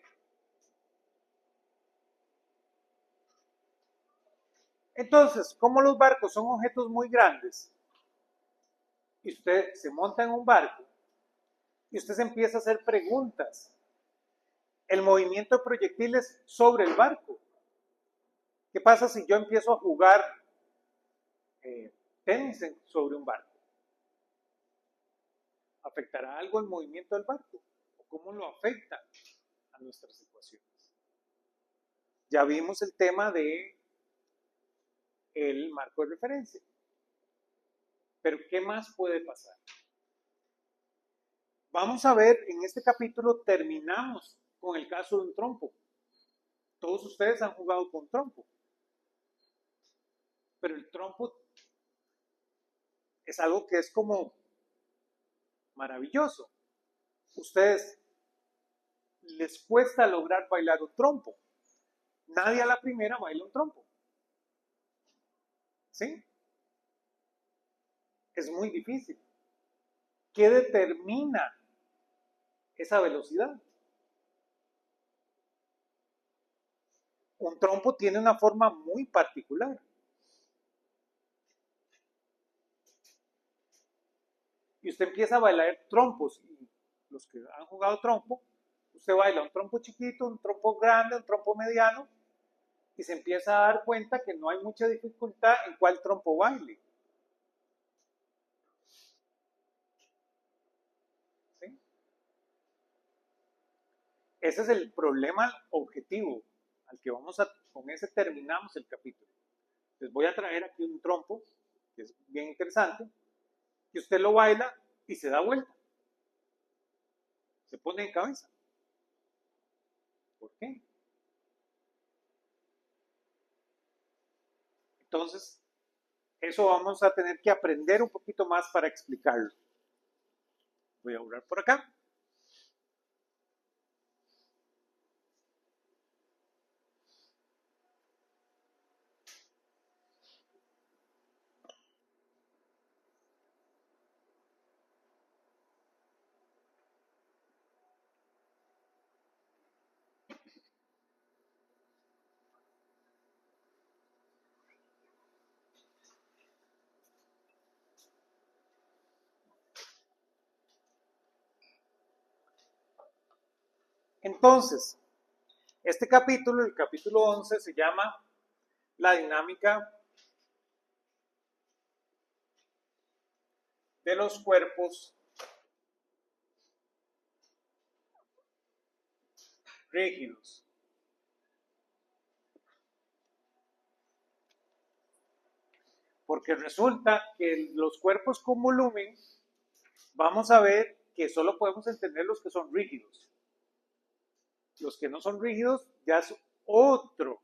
Entonces, como los barcos son objetos muy grandes, y usted se monta en un barco, y usted se empieza a hacer preguntas, el movimiento de proyectiles sobre el barco. ¿Qué pasa si yo empiezo a jugar tenis sobre un barco? ¿Afectará algo el movimiento del barco? ¿O cómo lo afecta a nuestras ecuaciones? Ya vimos el tema de el marco de referencia. Pero ¿qué más puede pasar? Vamos a ver, en este capítulo terminamos con el caso de un trompo. Todos ustedes han jugado con trompo. Pero el trompo es algo que es como maravilloso. Ustedes les cuesta lograr bailar un trompo. Nadie a la primera baila un trompo. ¿Sí? Es muy difícil. ¿Qué determina esa velocidad? Un trompo tiene una forma muy particular. Y usted empieza a bailar trompos. Y los que han jugado trompo, usted baila un trompo chiquito, un trompo grande, un trompo mediano, y se empieza a dar cuenta que no hay mucha dificultad en cuál trompo baile. ¿Sí? Ese es el problema objetivo al que vamos a, con ese terminamos el capítulo. Les voy a traer aquí un trompo, que es bien interesante, que usted lo baila y se da vuelta. Se pone en cabeza. ¿Por qué? Entonces, eso vamos a tener que aprender un poquito más para explicarlo. Voy a borrar por acá. Entonces, este capítulo, el capítulo 11, se llama La dinámica de los cuerpos rígidos. Porque resulta que los cuerpos con volumen, vamos a ver que solo podemos entender los que son rígidos. Los que no son rígidos ya es otro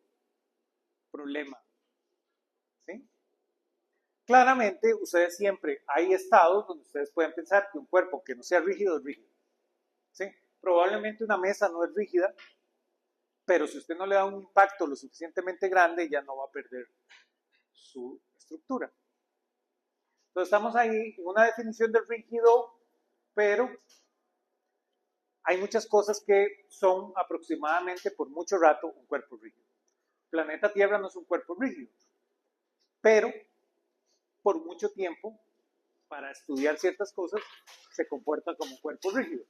problema. ¿Sí? Claramente, ustedes siempre, hay estados donde ustedes pueden pensar que un cuerpo que no sea rígido es rígido. ¿Sí? Probablemente una mesa no es rígida, pero si usted no le da un impacto lo suficientemente grande, ya no va a perder su estructura. Entonces estamos ahí en una definición de rígido, pero hay muchas cosas que son aproximadamente por mucho rato un cuerpo rígido. El planeta Tierra no es un cuerpo rígido, pero por mucho tiempo, para estudiar ciertas cosas, se comporta como un cuerpo rígido.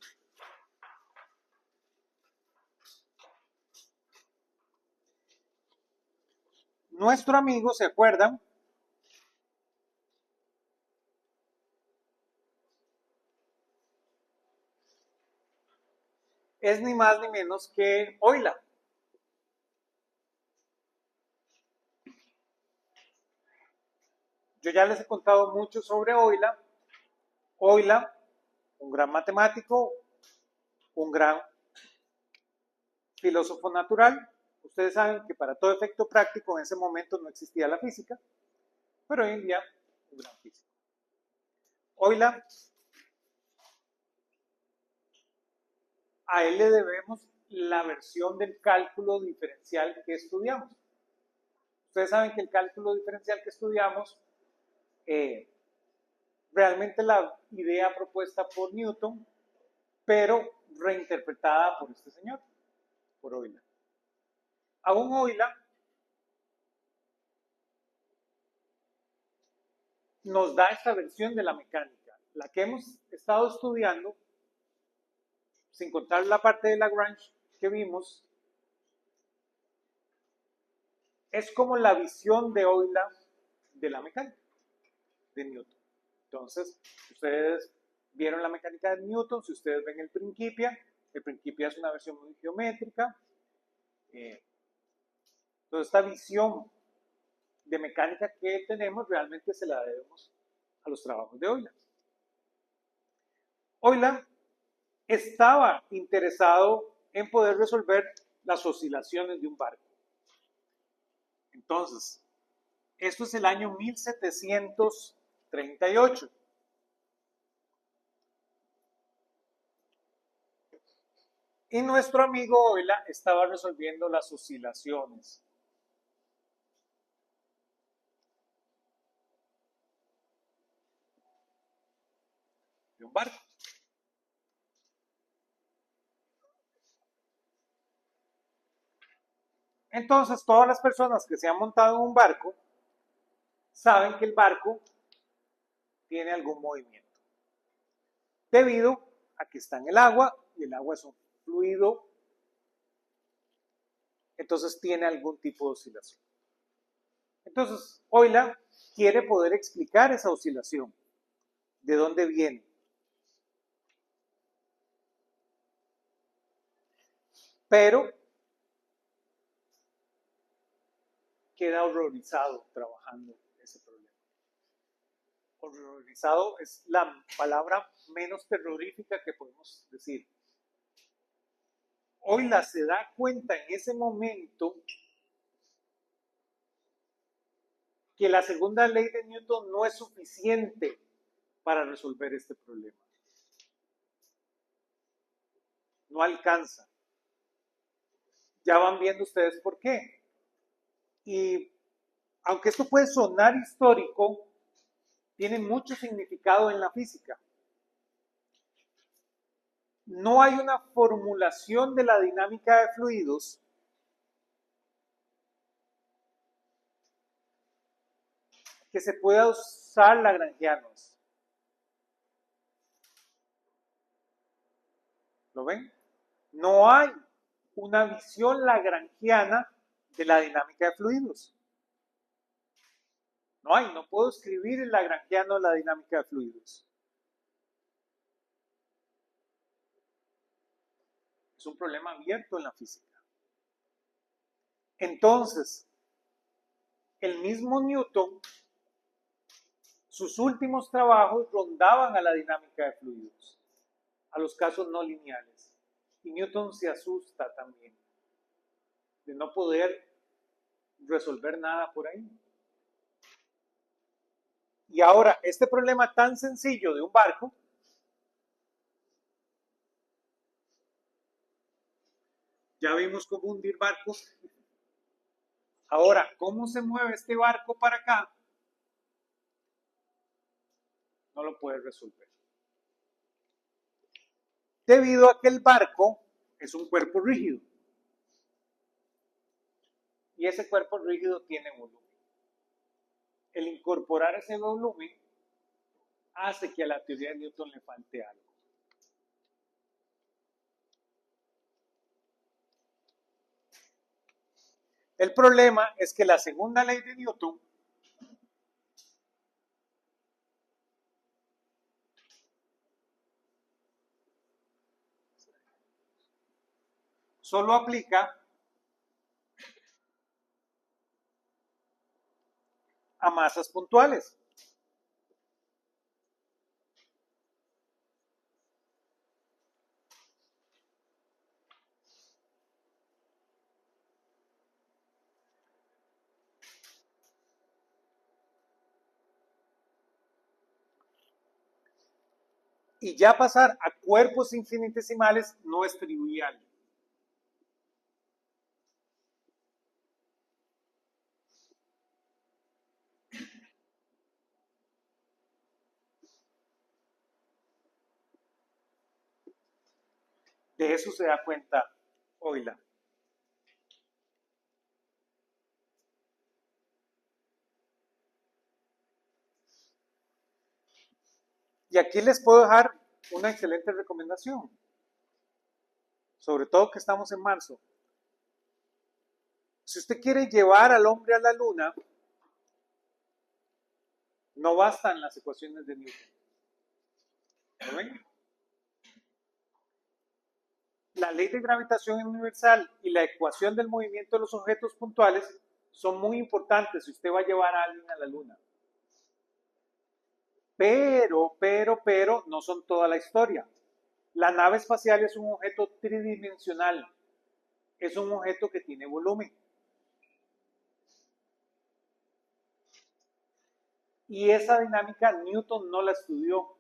Nuestro amigo, ¿se acuerdan? Es ni más ni menos que Euler. Yo ya les he contado mucho sobre Euler. Euler, un gran matemático, un gran filósofo natural. Ustedes saben que para todo efecto práctico en ese momento no existía la física, pero hoy en día un gran físico. Euler, a él le debemos la versión del cálculo diferencial que estudiamos. Ustedes saben que el cálculo diferencial que estudiamos, realmente la idea propuesta por Newton, pero reinterpretada por este señor, por Euler. Aún Euler nos da esta versión de la mecánica, la que hemos estado estudiando, sin contar la parte de Lagrange que vimos, es como la visión de Euler de la mecánica, de Newton. Entonces, ustedes vieron la mecánica de Newton, si ustedes ven el Principia es una versión muy geométrica. Entonces, esta visión de mecánica que tenemos realmente se la debemos a los trabajos de Euler. Euler estaba interesado en poder resolver las oscilaciones de un barco. Entonces, esto es el año 1738. Y nuestro amigo Euler estaba resolviendo las oscilaciones de un barco. Entonces, todas las personas que se han montado en un barco saben que el barco tiene algún movimiento, debido a que está en el agua, y el agua es un fluido, entonces tiene algún tipo de oscilación. Entonces, Euler quiere poder explicar esa oscilación, de dónde viene. Pero queda horrorizado trabajando ese problema. Horrorizado es la palabra menos terrorífica que podemos decir. Euler se da cuenta en ese momento que la segunda ley de Newton no es suficiente para resolver este problema. No alcanza. Ya van viendo ustedes por qué. Y aunque esto puede sonar histórico, tiene mucho significado en la física. No hay una formulación de la dinámica de fluidos que se pueda usar lagrangianos. ¿Lo ven? No hay una visión lagrangiana de la dinámica de fluidos. No hay, no puedo escribir el lagrangiano de la dinámica de fluidos. Es un problema abierto en la física. Entonces, el mismo Newton, sus últimos trabajos rondaban a la dinámica de fluidos, a los casos no lineales. Y Newton se asusta también de no poder resolver nada por ahí. Y ahora, este problema tan sencillo de un barco, ya vimos cómo hundir barcos. Ahora, ¿cómo se mueve este barco para acá? No lo puede resolver. Debido a que el barco es un cuerpo rígido. Y ese cuerpo rígido tiene volumen. El incorporar ese volumen hace que a la teoría de Newton le falte algo. El problema es que la segunda ley de Newton solo aplica a masas puntuales. Y ya pasar a cuerpos infinitesimales no es trivial. De eso se da cuenta Euler. Y aquí les puedo dejar una excelente recomendación, sobre todo que estamos en marzo. Si usted quiere llevar al hombre a la luna, no bastan las ecuaciones de Newton. ¿Lo ven? La ley de gravitación universal y la ecuación del movimiento de los objetos puntuales son muy importantes si usted va a llevar a alguien a la luna. Pero, no son toda la historia. La nave espacial es un objeto tridimensional. Es un objeto que tiene volumen. Y esa dinámica Newton no la estudió.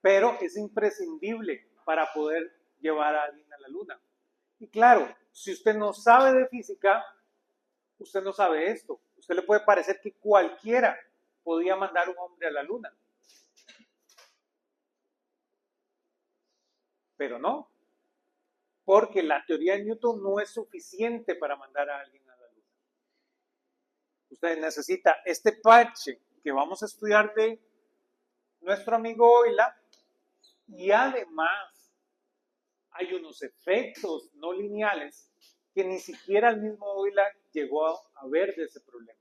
Pero es imprescindible para poder llevar a alguien a la luna. Y claro, si usted no sabe de física, usted no sabe esto. Usted le puede parecer que cualquiera podía mandar un hombre a la luna. Pero no, porque la teoría de Newton no es suficiente para mandar a alguien a la luna. Usted necesita este parche que vamos a estudiar de nuestro amigo Euler, y además hay unos efectos no lineales que ni siquiera el mismo Euler llegó a ver de ese problema.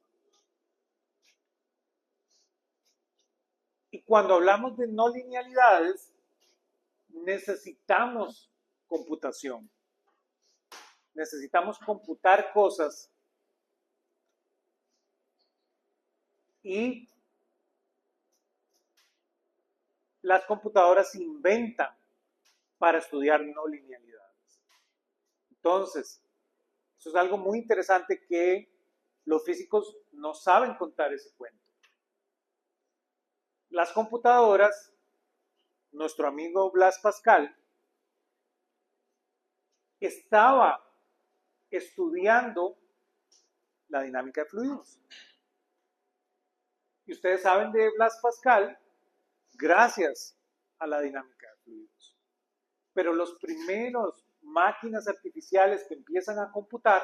Y cuando hablamos de no linealidades, necesitamos computación. Necesitamos computar cosas y las computadoras se inventan para estudiar no linealidades. Entonces, eso es algo muy interesante que los físicos no saben contar ese cuento. Las computadoras, nuestro amigo Blaise Pascal estaba estudiando la dinámica de fluidos. Y ustedes saben de Blaise Pascal gracias a la dinámica de fluidos. Pero los primeros máquinas artificiales que empiezan a computar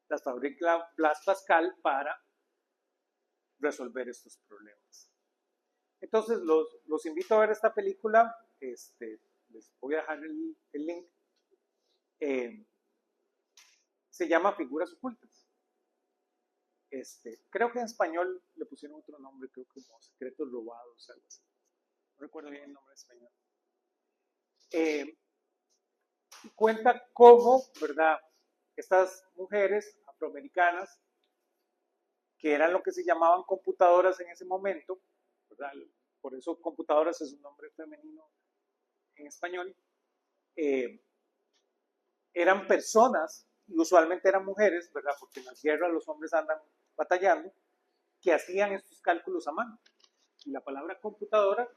las fabrica Blaise Pascal para resolver estos problemas. Entonces los invito a ver esta película, les voy a dejar el link. Se llama Figuras Ocultas. Creo que en español le pusieron otro nombre, creo que como Secretos Robados, algo así. No recuerdo bien el nombre en español. Cuenta cómo, ¿verdad? Estas mujeres afroamericanas, que eran lo que se llamaban computadoras en ese momento, ¿verdad? Por eso computadoras es un nombre femenino en español, eran personas, y usualmente eran mujeres, ¿verdad? Porque en las guerras los hombres andan batallando, que hacían estos cálculos a mano. Y la palabra computadora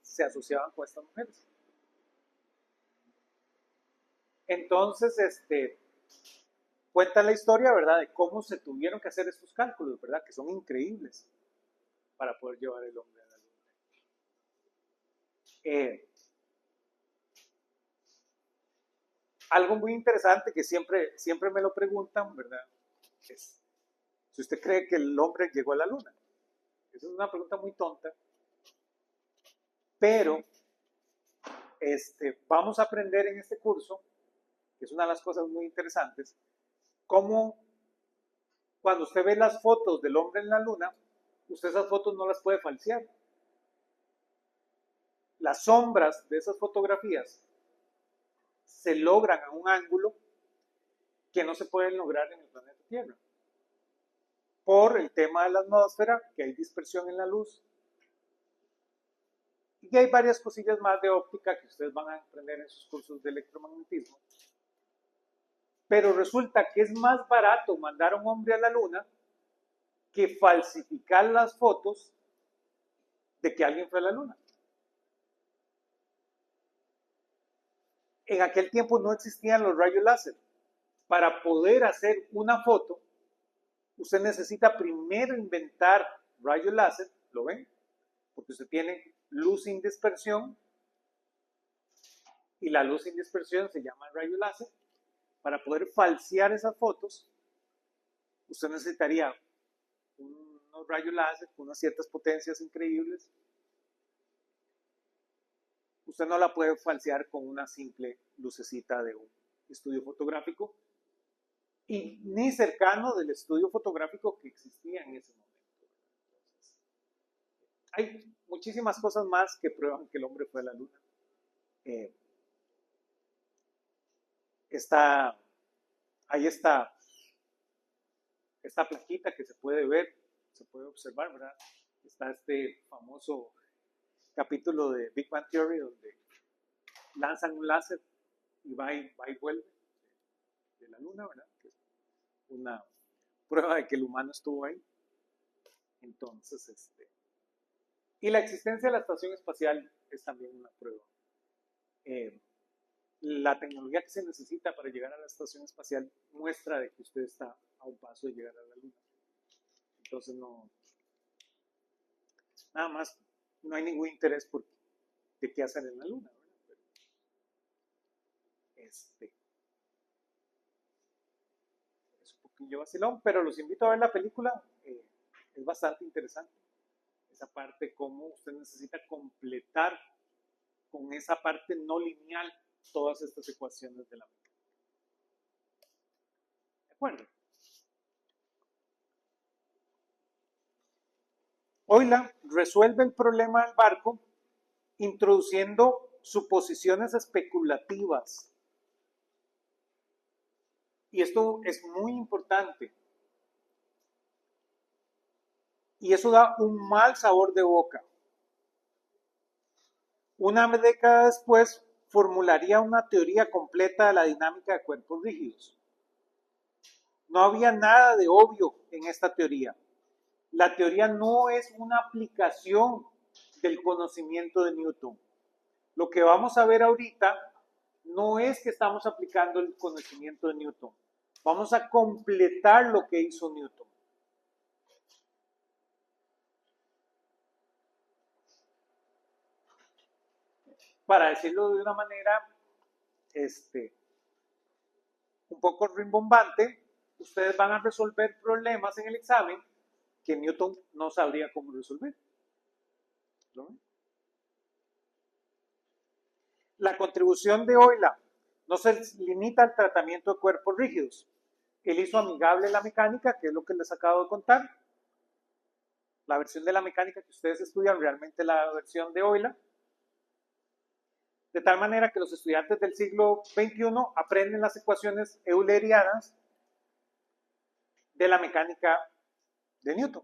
se asociaban con estas mujeres. Entonces, cuenta la historia, ¿verdad? De cómo se tuvieron que hacer estos cálculos, ¿verdad? Que son increíbles para poder llevar el hombre a la luna. Algo muy interesante que siempre me lo preguntan, ¿verdad? Es si usted cree que el hombre llegó a la luna. Esa es una pregunta muy tonta, pero vamos a aprender en este curso, que es una de las cosas muy interesantes, cómo cuando usted ve las fotos del hombre en la luna, usted esas fotos no las puede falsear. Las sombras de esas fotografías se logran a un ángulo que no se pueden lograr en el planeta Tierra. Por el tema de la atmósfera, que hay dispersión en la luz. Y hay varias cosillas más de óptica que ustedes van a aprender en sus cursos de electromagnetismo. Pero resulta que es más barato mandar a un hombre a la luna que falsificar las fotos de que alguien fue a la luna. En aquel tiempo no existían los rayos láser. Para poder hacer una foto, usted necesita primero inventar rayos láser, ¿lo ven? Porque usted tiene luz sin dispersión, y la luz sin dispersión se llama rayo láser. Para poder falsear esas fotos, usted necesitaría unos rayos láser con unas ciertas potencias increíbles. Usted no la puede falsear con una simple lucecita de un estudio fotográfico. y ni cercano del estudio fotográfico que existía en ese momento. Entonces, hay muchísimas cosas más que prueban que el hombre fue a la luna. Ahí está esta plaquita que se puede ver, se puede observar, ¿verdad? Está este famoso capítulo de Big Bang Theory donde lanzan un láser y va y vuelve de la luna, ¿verdad? Que es una prueba de que el humano estuvo ahí. Entonces, y la existencia de la estación espacial es también una prueba. La tecnología que se necesita para llegar a la estación espacial muestra de que usted está a un paso de llegar a la luna. Entonces nada más, no hay ningún interés de qué hacer en la luna, ¿verdad? Es un poquillo vacilón, pero los invito a ver la película, es bastante interesante. Esa parte, cómo usted necesita completar con esa parte no lineal todas estas ecuaciones de la mecánica. ¿De acuerdo? Euler resuelve el problema del barco introduciendo suposiciones especulativas. Y esto es muy importante. Y eso da un mal sabor de boca. Una década después formularía una teoría completa de la dinámica de cuerpos rígidos. No había nada de obvio en esta teoría. La teoría no es una aplicación del conocimiento de Newton. Lo que vamos a ver ahorita no es que estamos aplicando el conocimiento de Newton. Vamos a completar lo que hizo Newton. Para decirlo de una manera un poco rimbombante, ustedes van a resolver problemas en el examen que Newton no sabría cómo resolver. ¿No? La contribución de Euler no se limita al tratamiento de cuerpos rígidos. Él hizo amigable la mecánica, que es lo que les acabo de contar. La versión de la mecánica que ustedes estudian realmente la versión de Euler. De tal manera que los estudiantes del siglo XXI aprenden las ecuaciones eulerianas de la mecánica de Newton.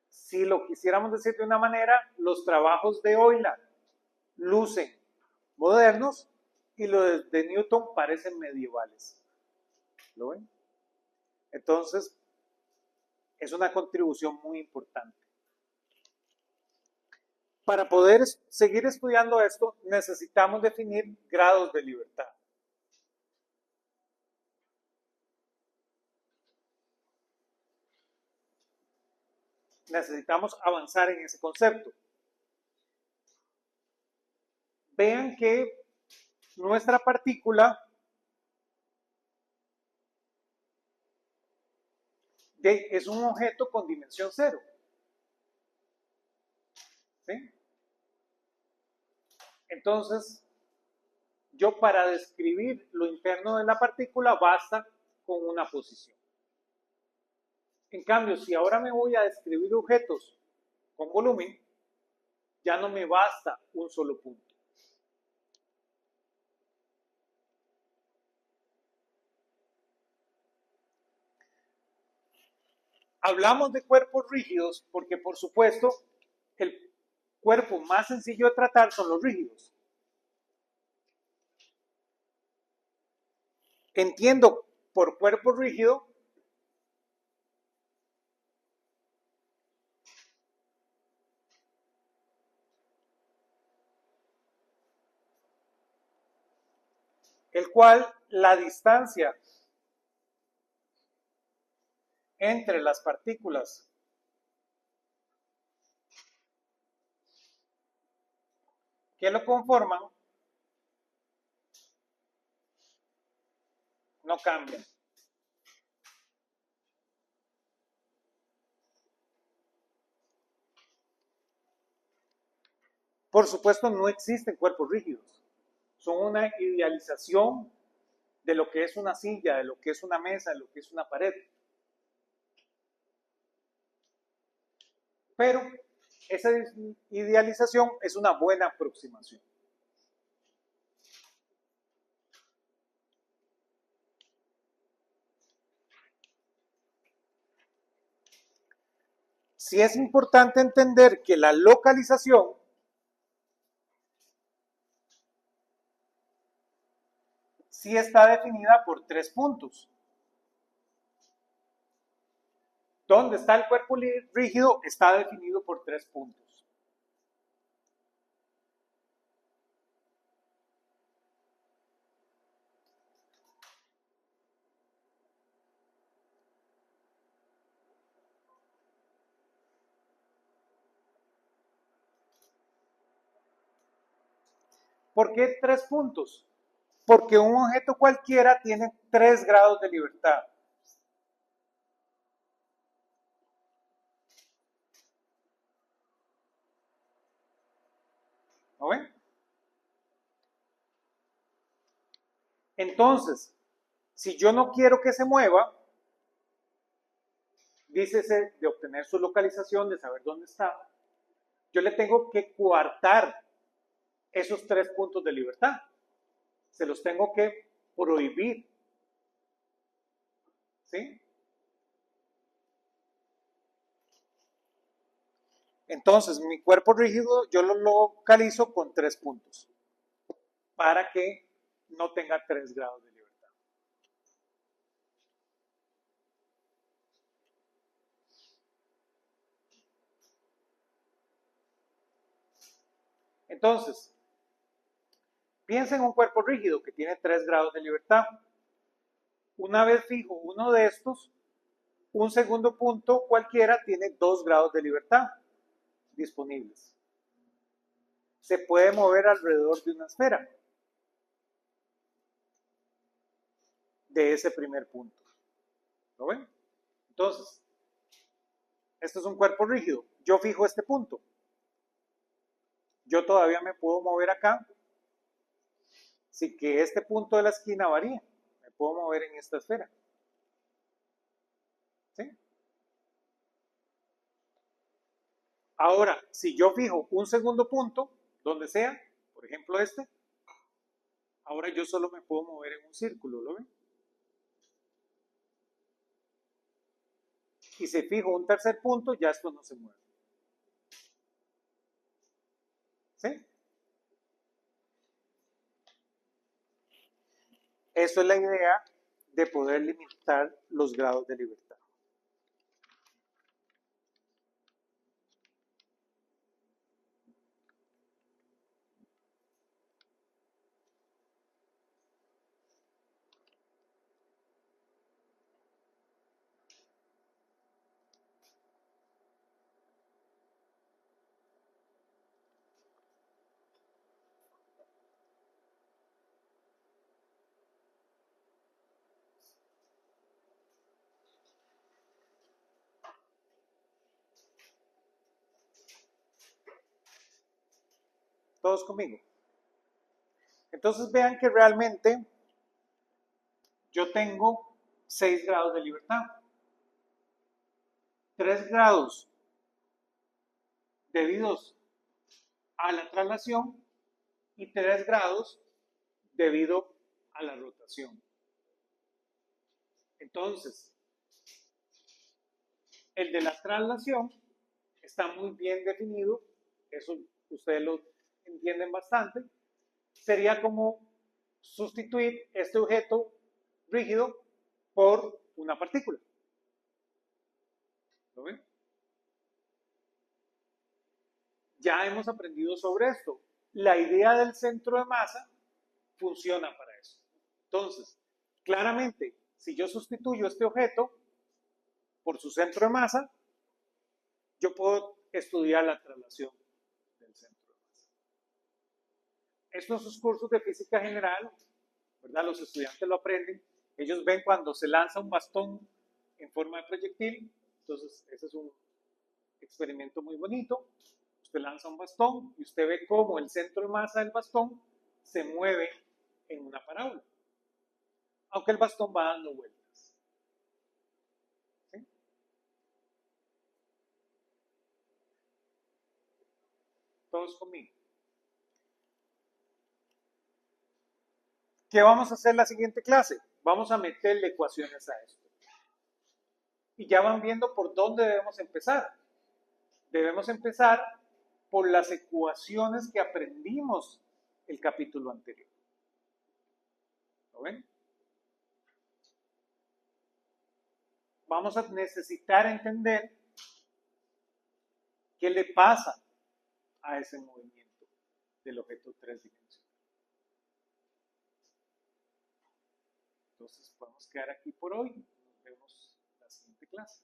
Si lo quisiéramos decir de una manera, los trabajos de Euler lucen modernos y los de Newton parecen medievales. ¿Lo ven? Entonces, es una contribución muy importante. Para poder seguir estudiando esto, necesitamos definir grados de libertad. Necesitamos avanzar en ese concepto. Vean que nuestra partícula es un objeto con dimensión cero. ¿Sí? Entonces, yo para describir lo interno de la partícula basta con una posición. En cambio, si ahora me voy a describir objetos con volumen, ya no me basta un solo punto. Hablamos de cuerpos rígidos porque, por supuesto, el cuerpo más sencillo de tratar son los rígidos. Entiendo por cuerpo rígido el cual la distancia entre las partículas que lo conforman no cambia. Por supuesto, no existen cuerpos rígidos. Son una idealización de lo que es una silla, de lo que es una mesa, de lo que es una pared. Pero esa idealización es una buena aproximación. Sí es importante entender que la localización sí está definida por 3 puntos. ¿Dónde está el cuerpo rígido? Está definido por 3 puntos. ¿Por qué 3 puntos? Porque un objeto cualquiera tiene 3 grados de libertad. ¿No ven? Entonces, si yo no quiero que se mueva, dícese de obtener su localización, de saber dónde está, yo le tengo que coartar esos 3 puntos de libertad. Se los tengo que prohibir. ¿Sí? Entonces, mi cuerpo rígido yo lo localizo con 3 puntos para que no tenga 3 grados de libertad. Entonces, piensa en un cuerpo rígido que tiene 3 grados de libertad. Una vez fijo uno de estos, un segundo punto cualquiera tiene 2 grados de libertad disponibles. Se puede mover alrededor de una esfera de ese primer punto. ¿Lo ven? Entonces, esto es un cuerpo rígido. Yo fijo este punto. Yo todavía me puedo mover acá sin que este punto de la esquina varíe. Me puedo mover en esta esfera. ¿Sí? Ahora, si yo fijo un segundo punto, donde sea, por ejemplo este, ahora yo solo me puedo mover en un círculo, ¿lo ven? Y si fijo un tercer punto, ya esto no se mueve. ¿Sí? Eso es la idea de poder limitar los grados de libertad. Todos conmigo. Entonces vean que realmente yo tengo 6 grados de libertad. 3 grados debidos a la traslación y 3 grados debido a la rotación. Entonces, el de la traslación está muy bien definido, eso ustedes lo entienden bastante. Sería como sustituir este objeto rígido por una partícula. ¿Lo ven? Ya hemos aprendido sobre esto. La idea del centro de masa funciona para eso. Entonces, claramente, si yo sustituyo este objeto por su centro de masa, yo puedo estudiar la traslación del centro de masa. Estos son sus cursos de física general, ¿verdad? Los estudiantes lo aprenden. Ellos ven cuando se lanza un bastón en forma de proyectil. Entonces, ese es un experimento muy bonito. Usted lanza un bastón y usted ve cómo el centro de masa del bastón se mueve en una parábola. aunque el bastón va dando vueltas. ¿Sí? Todos conmigo. ¿Qué vamos a hacer en la siguiente clase? Vamos a meterle ecuaciones a esto. Y ya van viendo por dónde debemos empezar. Debemos empezar por las ecuaciones que aprendimos el capítulo anterior. ¿Lo ven? Vamos a necesitar entender qué le pasa a ese movimiento del objeto 3 dimensional. Entonces podemos quedar aquí por hoy. Nos vemos en la siguiente clase.